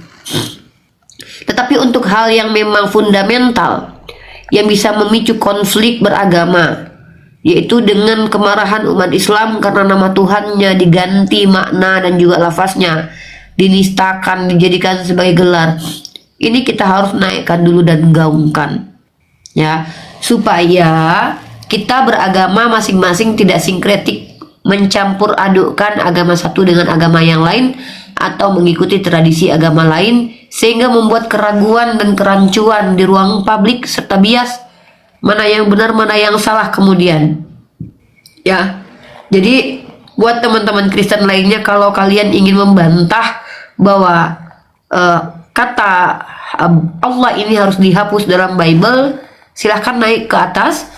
Tetapi untuk hal yang memang fundamental, yang bisa memicu konflik beragama, yaitu dengan kemarahan umat Islam karena nama Tuhannya diganti makna dan juga lafaznya, dinistakan, dijadikan sebagai gelar. Ini kita harus naikkan dulu dan gaungkan ya, supaya kita beragama masing-masing tidak sinkretik, mencampur adukkan agama satu dengan agama yang lain, atau mengikuti tradisi agama lain, sehingga membuat keraguan dan kerancuan di ruang publik serta bias mana yang benar mana yang salah kemudian ya. Jadi buat teman-teman Kristen lainnya, kalau kalian ingin membantah bahwa kata Allah ini harus dihapus dalam Bible, silahkan naik ke atas.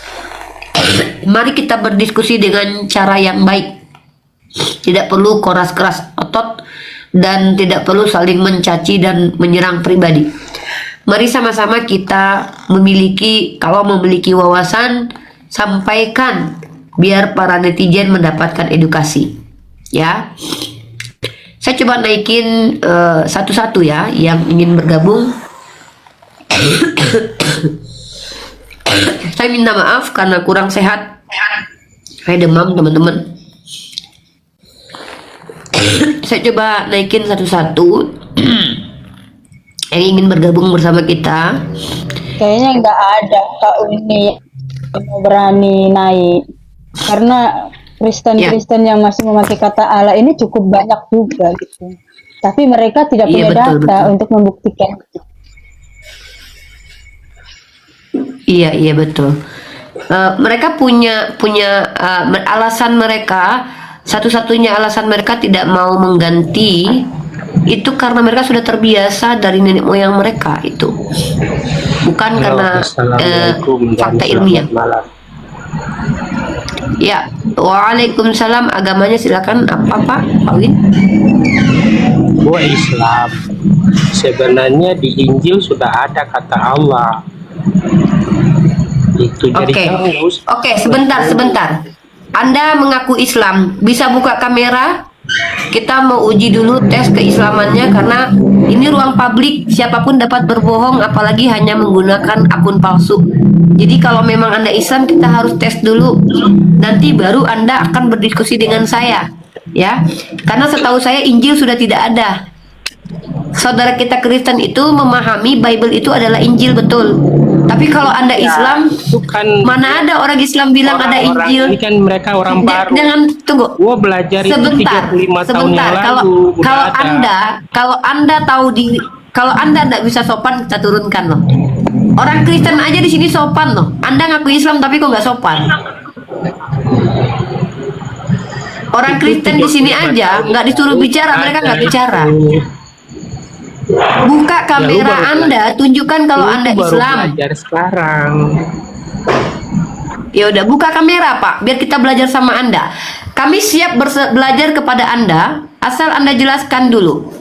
Mari kita berdiskusi dengan cara yang baik, tidak perlu keras-keras otot dan tidak perlu saling mencaci dan menyerang pribadi. Mari sama-sama kita kalau memiliki wawasan, sampaikan biar para netizen mendapatkan edukasi ya. Saya coba naikin satu-satu ya yang ingin bergabung. Saya minta maaf karena kurang sehat, saya demam teman-teman. Saya coba naikin satu-satu yang ingin bergabung bersama kita. Kayaknya nggak ada Kak Uni yang berani naik, karena Kristen-Kristen yang masih memakai kata Allah ini cukup banyak juga gitu. Tapi mereka tidak punya data untuk membuktikan. Iya betul. Mereka punya alasan mereka. Satu-satunya alasan mereka tidak mau mengganti itu karena mereka sudah terbiasa dari nenek moyang mereka itu, bukan karena fakta ilmiah. Ya, waalaikumsalam. Agamanya silakan apa Pak Win? Gua Islam. Sebenarnya di Injil sudah ada kata Allah. Itu jadi Oke, sebentar. Anda mengaku Islam, bisa buka kamera? Kita mau uji dulu tes keislamannya, karena ini ruang publik, siapapun dapat berbohong, apalagi hanya menggunakan akun palsu. Jadi kalau memang Anda Islam, kita harus tes dulu. Nanti baru Anda akan berdiskusi dengan saya, ya. Karena setahu saya Injil sudah tidak ada. saudara kita Kristen itu memahami Bible itu adalah Injil, betul. Tapi kalau Anda Islam, Bukan mana ada orang Islam bilang ada orang-orang Injil? ini kan mereka orang baru. Jangan tunggu. Gua belajar itu Sebentar, 35 tahun yang sebentar. Kalau lalu. udah kalau ada. Anda tahu diri, kalau Anda tidak bisa sopan, kita turunkan loh. Orang Kristen aja di sini sopan loh. Anda ngaku Islam tapi kok nggak sopan. Orang Kristen di sini aja nggak disuruh bicara, mereka nggak bicara. Buka kamera baru Anda, tunjukkan kalau Lu Anda baru Islam. belajar sekarang. Ya udah, buka kamera Pak, biar kita belajar sama Anda. Kami siap belajar kepada Anda, asal Anda jelaskan dulu.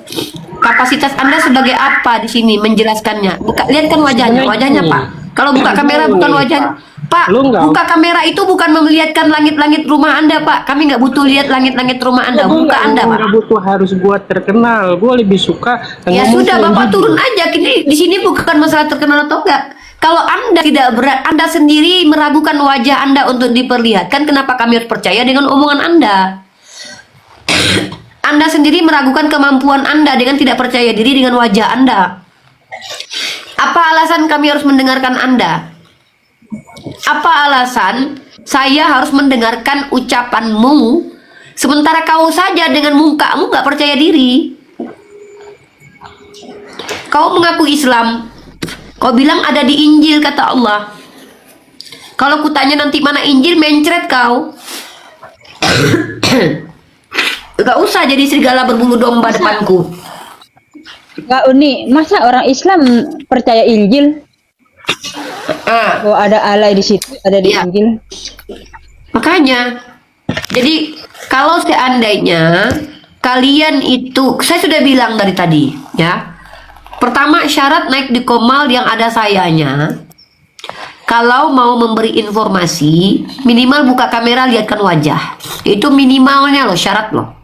Kapasitas Anda sebagai apa di sini menjelaskannya. Lihat kan wajahnya Pak. Kalau buka kamera bukan wajah Pak, Lu nggak- buka kamera itu bukan memelihatkan langit-langit rumah Anda Pak. Kami nggak butuh lihat langit-langit rumah Anda. Buka Anda Pak. Nggak butuh harus gua terkenal. Gua lebih suka Ya ngomong sudah, yang Bapak jujur. turun aja. Di sini bukan masalah terkenal atau enggak. Kalau Anda tidak berat, Anda sendiri meragukan wajah Anda untuk diperlihatkan, kenapa kami harus percaya dengan omongan Anda? Anda sendiri meragukan kemampuan Anda dengan tidak percaya diri dengan wajah Anda. Apa alasan kami harus mendengarkan Anda? Apa alasan saya harus mendengarkan ucapanmu sementara kau saja dengan mukamu nggak percaya diri? Kau mengaku Islam, kau bilang ada di Injil kata Allah. Kalau kutanya nanti mana Injil, mencret kau. Gak usah jadi serigala berbulu domba depanku. Kak Uni, masa orang Islam percaya Injil? Ah, Bahwa ada Allah di situ, ada di Iya. Injil. makanya, jadi kalau seandainya kalian itu, saya sudah bilang dari tadi, ya. Pertama, syarat naik di Komal yang ada sayanya. Kalau mau memberi informasi, minimal buka kamera, lihatkan wajah. Itu minimalnya loh, syarat loh.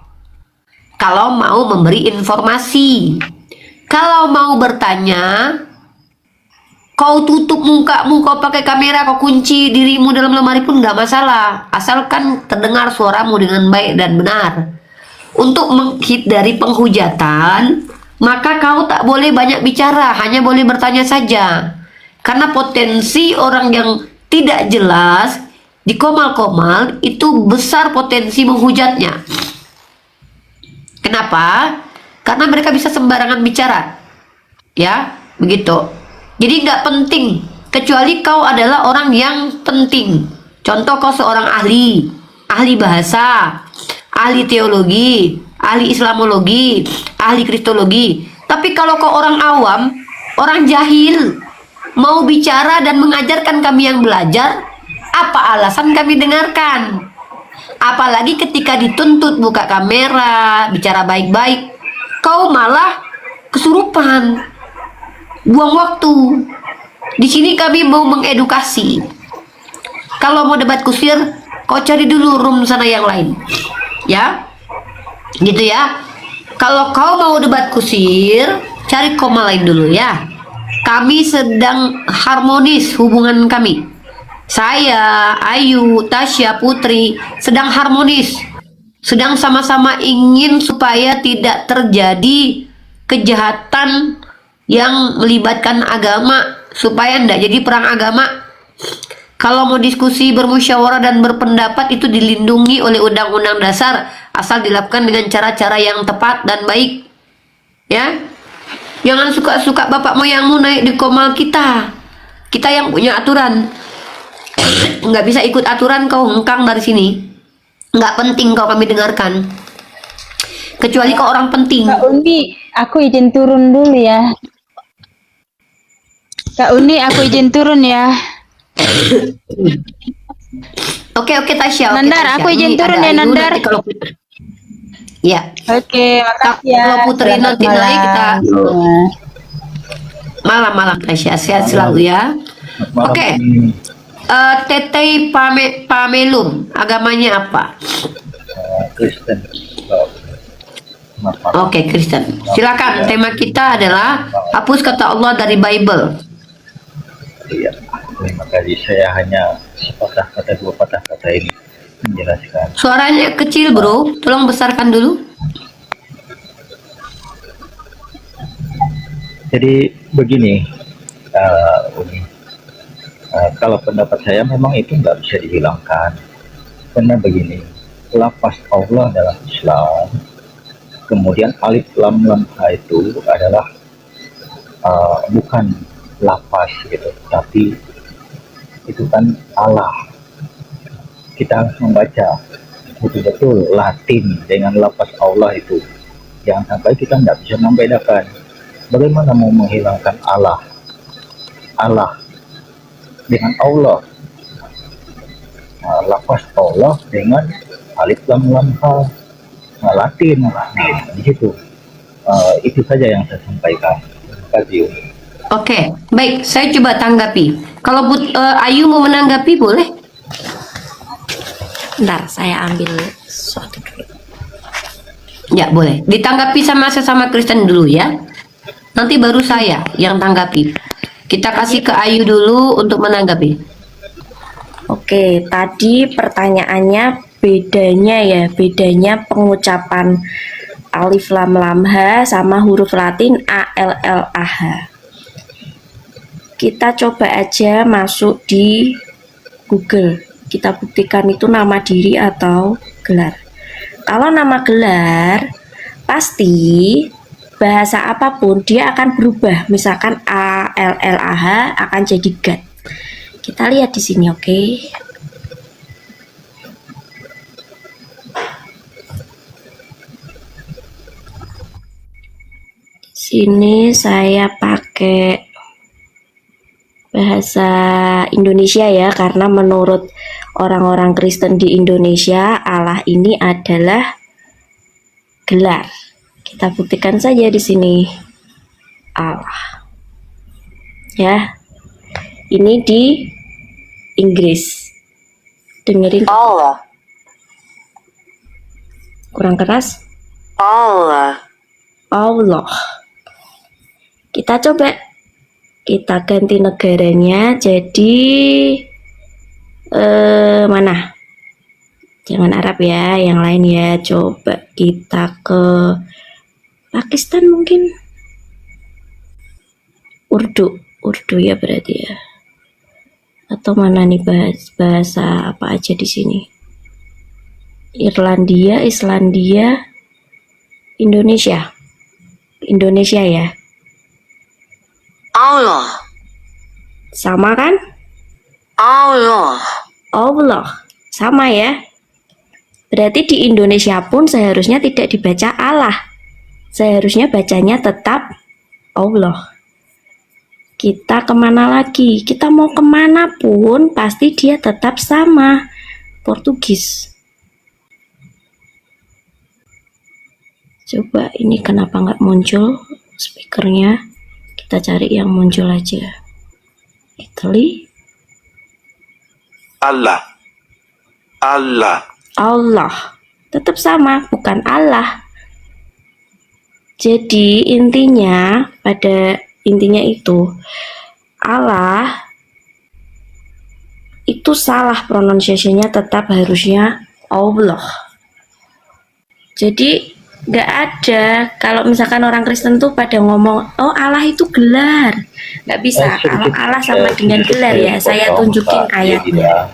Kalau mau memberi informasi. Kalau mau bertanya, kau tutup mukamu, kau pakai kamera, kau kunci dirimu dalam lemari pun nggak masalah. Asalkan terdengar suaramu dengan baik dan benar. Untuk menghindari penghujatan, maka kau tak boleh banyak bicara, hanya boleh bertanya saja. Karena potensi orang yang tidak jelas di Komal-Komal itu besar potensi menghujatnya. Kenapa? Karena mereka bisa sembarangan bicara. Ya, begitu. Jadi nggak penting, kecuali kau adalah orang yang penting. Contoh kau seorang ahli bahasa, ahli teologi, ahli islamologi, ahli kristologi. Tapi kalau kau orang awam, orang jahil, mau bicara dan mengajarkan kami yang belajar, apa alasan kami dengarkan? Apalagi ketika dituntut buka kamera, bicara baik-baik, kau malah kesurupan, buang waktu. Di sini kami mau mengedukasi. Kalau mau debat kusir, kau cari dulu room sana yang lain, ya, gitu ya. Kalau kau mau debat kusir, cari koma lain dulu ya. Kami sedang harmonis hubungan kami. Saya, Ayu, Tasya, Putri sedang harmonis. Sedang sama-sama ingin supaya tidak terjadi kejahatan yang melibatkan agama, supaya tidak jadi perang agama. Kalau mau diskusi, bermusyawarah dan berpendapat itu dilindungi oleh Undang-Undang Dasar, asal dilakukan dengan cara-cara yang tepat dan baik. Ya, jangan suka-suka bapak moyangmu naik di Komal kita. Kita yang punya aturan. Nggak bisa ikut aturan, kau hengkang dari sini. Nggak penting kau kami dengarkan. Kecuali kau orang penting. Kak Uni, aku izin turun dulu ya. Kak Uni, aku izin turun ya. Oke, Tasya. Oke, Nandar, Tasya. aku izin Ini turun ada ya, Ayu, Nandar. nanti kalau Putri. Ya. Oke, makasih ya. Kalau Putri Selamat nanti naik, kita malam. malam-malam Tasya. Sehat selalu ya. Oke. Teteh Pamelum, agamanya apa? Kristen. Oke, Kristen. Silakan. Tema kita adalah hapus kata Allah dari Bible. Iya, terima kasih. Saya hanya sepatah kata, dua patah kata ini menjelaskan. Suaranya kecil, bro. Tolong besarkan dulu. Jadi begini, Umi. Kalau pendapat saya memang itu nggak bisa dihilangkan. Karena begini, lafaz Allah dalam Islam, kemudian alif lam lam ha itu adalah bukan lafaz gitu, tapi itu kan Allah. Kita harus membaca betul-betul Latin dengan lafaz Allah itu. Jangan sampai kita nggak bisa membedakan. Bagaimana mau menghilangkan Allah dengan Allah, lafaz Allah dengan alif lam lam ha, Latin. Nah, di situ itu saja yang saya sampaikan. Terima kasih. Oke, baik, saya coba tanggapi. Kalau Ayu mau menanggapi boleh? Bentar, saya ambil sesuatu dulu. Ya, boleh. Ditanggapi sama sesama Kristen dulu ya. Nanti baru saya yang tanggapi. Kita kasih ke Ayu dulu untuk menanggapi. Oke, tadi pertanyaannya bedanya pengucapan alif lam lam ha sama huruf Latin a l l a h. Kita coba aja masuk di Google. Kita buktikan itu nama diri atau gelar. Kalau nama gelar, pasti bahasa apapun dia akan berubah. Misalkan a l l a h akan jadi God. Kita lihat di sini, oke? Sini saya pakai bahasa Indonesia ya, karena menurut orang-orang Kristen di Indonesia Allah ini adalah gelar. Kita buktikan saja di sini Allah. Ya. Ini di Inggris. Dengerin. Allah. Kurang keras. Allah. Allah. Kita coba, kita ganti negaranya jadi mana? Jangan Arab ya, yang lain ya. Coba kita ke Pakistan mungkin. Urdu ya berarti ya. Atau mana nih bahasa apa aja di sini? Irlandia, Islandia, Indonesia ya. Allah. Sama kan? Allah. Sama ya. Berarti di Indonesia pun seharusnya tidak dibaca Allah. Seharusnya bacanya tetap Allah. Kita kemana lagi? Kita mau kemana pun pasti dia tetap sama. Portugis. Coba ini kenapa nggak muncul speakernya? Kita cari yang muncul aja. Italy. Allah. Tetap sama, bukan Allah. Jadi intinya itu Allah itu salah pronunciation-nya, tetap harusnya Allah. Jadi nggak ada, kalau misalkan orang Kristen tuh pada ngomong, oh Allah itu gelar, nggak bisa. Kalau Allah sama dengan gelar ya, saya tunjukin ayatnya.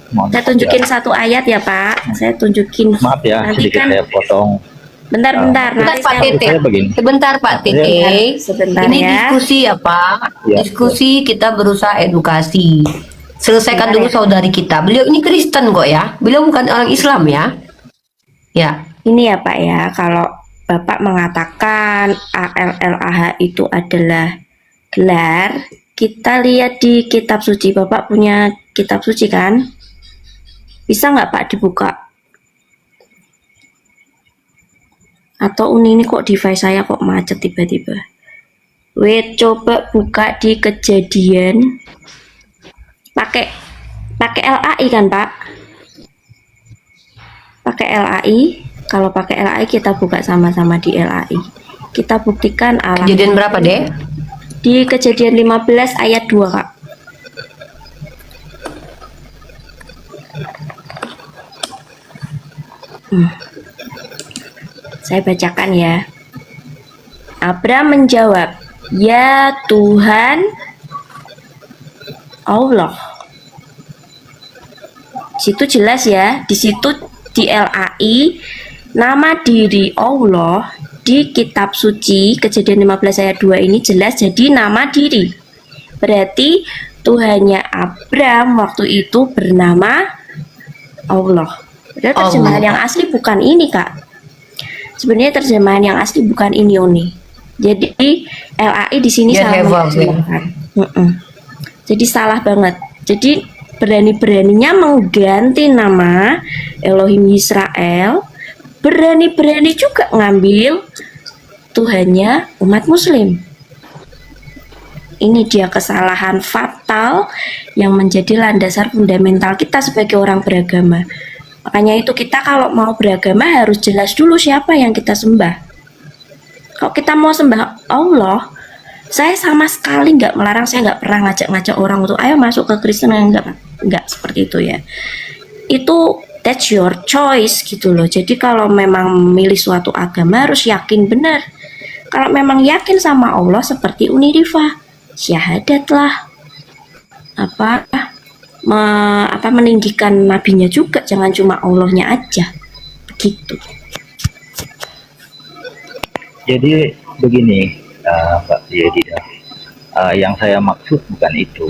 Saya tunjukin satu ayat ya Pak, saya tunjukin. Maaf ya, nanti sedikit kan saya potong. bentar, nanti Pak saya Titik. Sebentar Pak Titik. Sebentar Ini ya. diskusi ya Pak. Ya, Diskusi, kita berusaha edukasi. Selesaikan dulu saudari kita. Beliau ini Kristen kok ya. Beliau bukan orang Islam ya. Ya. Ini ya Pak ya, kalau Bapak mengatakan ALLAH itu adalah gelar, kita lihat di kitab suci. Bapak punya kitab suci kan? Bisa nggak Pak dibuka? Atau ini kok device saya kok macet tiba-tiba? Wait, coba buka di Kejadian. Pakai LAI kan Pak? Pakai LAI. Kalau pakai LAI kita buka sama-sama di LAI. Kita buktikan Allah. Kejadian berapa deh? Di Kejadian 15 ayat 2 Kak. Saya bacakan ya. Abram menjawab, Ya Tuhan Allah. Situ jelas ya, di situ di LAI nama diri Allah di kitab suci Kejadian 15 ayat 2 ini jelas jadi nama diri. Berarti Tuhannya Abram waktu itu bernama Allah. Padahal terjemahan yang asli bukan ini, Kak. Sebenarnya terjemahan yang asli bukan ini, Oni. Jadi LAI di sini salah menerjemahkan. Jadi salah banget. Jadi berani-beraninya mengganti nama Elohim Israel, berani-berani juga ngambil Tuhannya umat Muslim. Ini dia kesalahan fatal yang menjadi landasan fundamental kita sebagai orang beragama. Makanya itu kita kalau mau beragama harus jelas dulu siapa yang kita sembah. Kalau kita mau sembah Allah, saya sama sekali nggak melarang, saya nggak pernah ngajak-ngajak orang untuk ayo masuk ke Kristen, nggak seperti itu ya. Itu that's your choice gitu loh. Jadi kalau memang memilih suatu agama harus yakin benar. Kalau memang yakin sama Allah seperti Uni Rifa, syahadatlah. Meninggikan nabinya juga, jangan cuma Allahnya aja. Begitu. Jadi begini, Mbak Yedida, yang saya maksud bukan itu.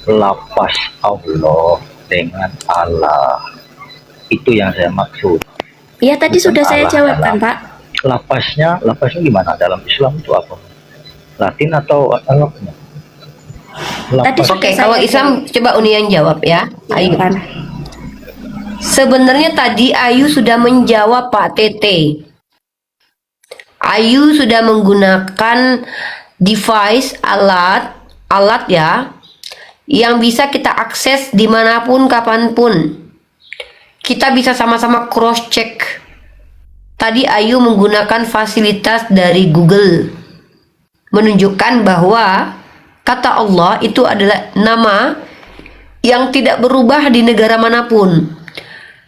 Lapas Allah dengan Allah, itu yang saya maksud. Iya, tadi Bukan sudah saya Allah jawabkan, dalam- Pak. Lapasnya gimana dalam Islam itu apa? Latin atau Arabnya? Tadi Lapas. Oke, kalau Islam coba Uni yang jawab ya. Ayu. Kan? Sebenarnya tadi Ayu sudah menjawab Pak Tete. Ayu sudah menggunakan device alat ya, yang bisa kita akses dimanapun kapanpun. Kita bisa sama-sama cross check. Tadi Ayu menggunakan fasilitas dari Google, menunjukkan bahwa kata Allah itu adalah nama yang tidak berubah di negara manapun.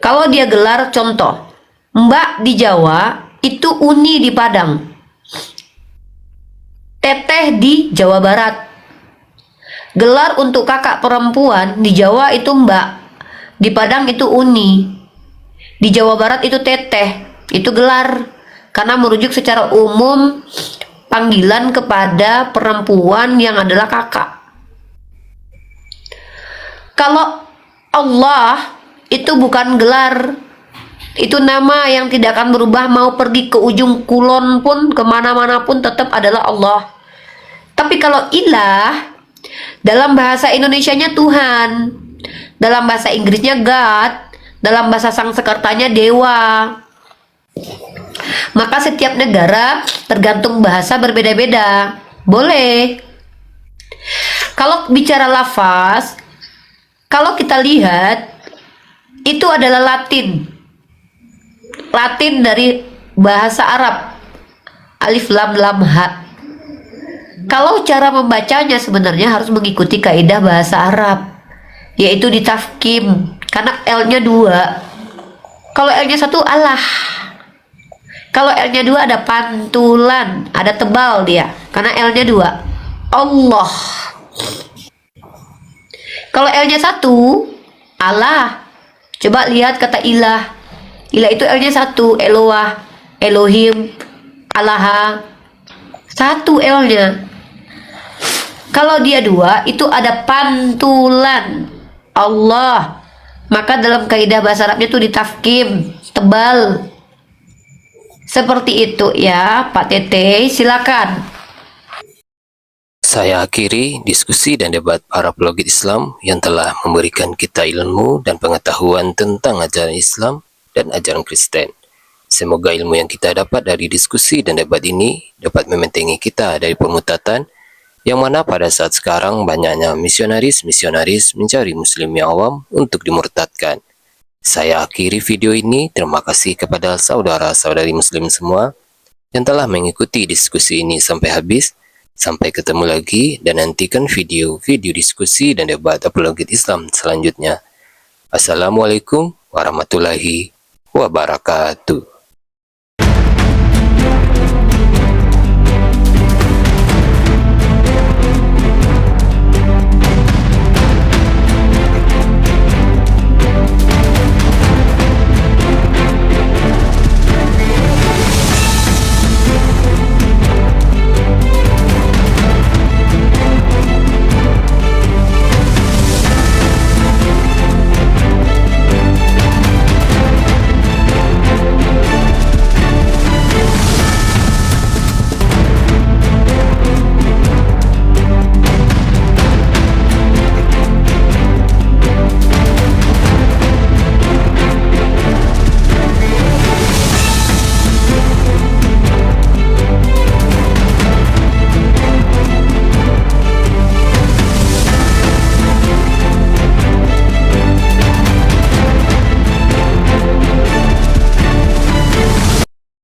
Kalau dia gelar, contoh, Mbak di Jawa itu Uni di Padang, Teteh di Jawa Barat. Gelar untuk kakak perempuan di Jawa itu Mbak, di Padang itu Uni, di Jawa Barat itu Teteh. Itu gelar karena merujuk secara umum panggilan kepada perempuan yang adalah kakak. Kalau Allah itu bukan gelar, itu nama yang tidak akan berubah, mau pergi ke ujung kulon pun, kemana-mana pun tetap adalah Allah. Tapi kalau ilah, dalam bahasa Indonesianya Tuhan, dalam bahasa Inggrisnya God, dalam bahasa Sanskertanya dewa. Maka setiap negara tergantung bahasa berbeda-beda. Boleh. Kalau bicara lafaz, kalau kita lihat itu adalah Latin. Latin dari bahasa Arab. Alif lam lam ha. Kalau cara membacanya sebenarnya harus mengikuti kaidah bahasa Arab, yaitu ditafkim karena L-nya 2. Kalau L-nya 1 Allah. Kalau L-nya 2 ada pantulan, ada tebal dia, karena L-nya 2. Allah. Kalau L-nya 1, Allah. Coba lihat kata ilah. Ilah itu L-nya 1, Eloah, Elohim, Allah. 1 L-nya. Kalau dia 2, itu ada pantulan, Allah. Maka dalam kaidah bahasa Arabnya itu ditafkim, tebal. Seperti itu ya, Pak Tete, silakan. Saya akhiri diskusi dan debat para pelogit Islam yang telah memberikan kita ilmu dan pengetahuan tentang ajaran Islam dan ajaran Kristen. Semoga ilmu yang kita dapat dari diskusi dan debat ini dapat membentengi kita dari pemutatan, yang mana pada saat sekarang banyaknya misionaris mencari muslim yang awam untuk dimurtadkan. Saya akhiri video ini. Terima kasih kepada saudara-saudari muslim semua yang telah mengikuti diskusi ini sampai habis. Sampai ketemu lagi dan nantikan video-video diskusi dan debat apologet Islam selanjutnya. Assalamualaikum warahmatullahi wabarakatuh.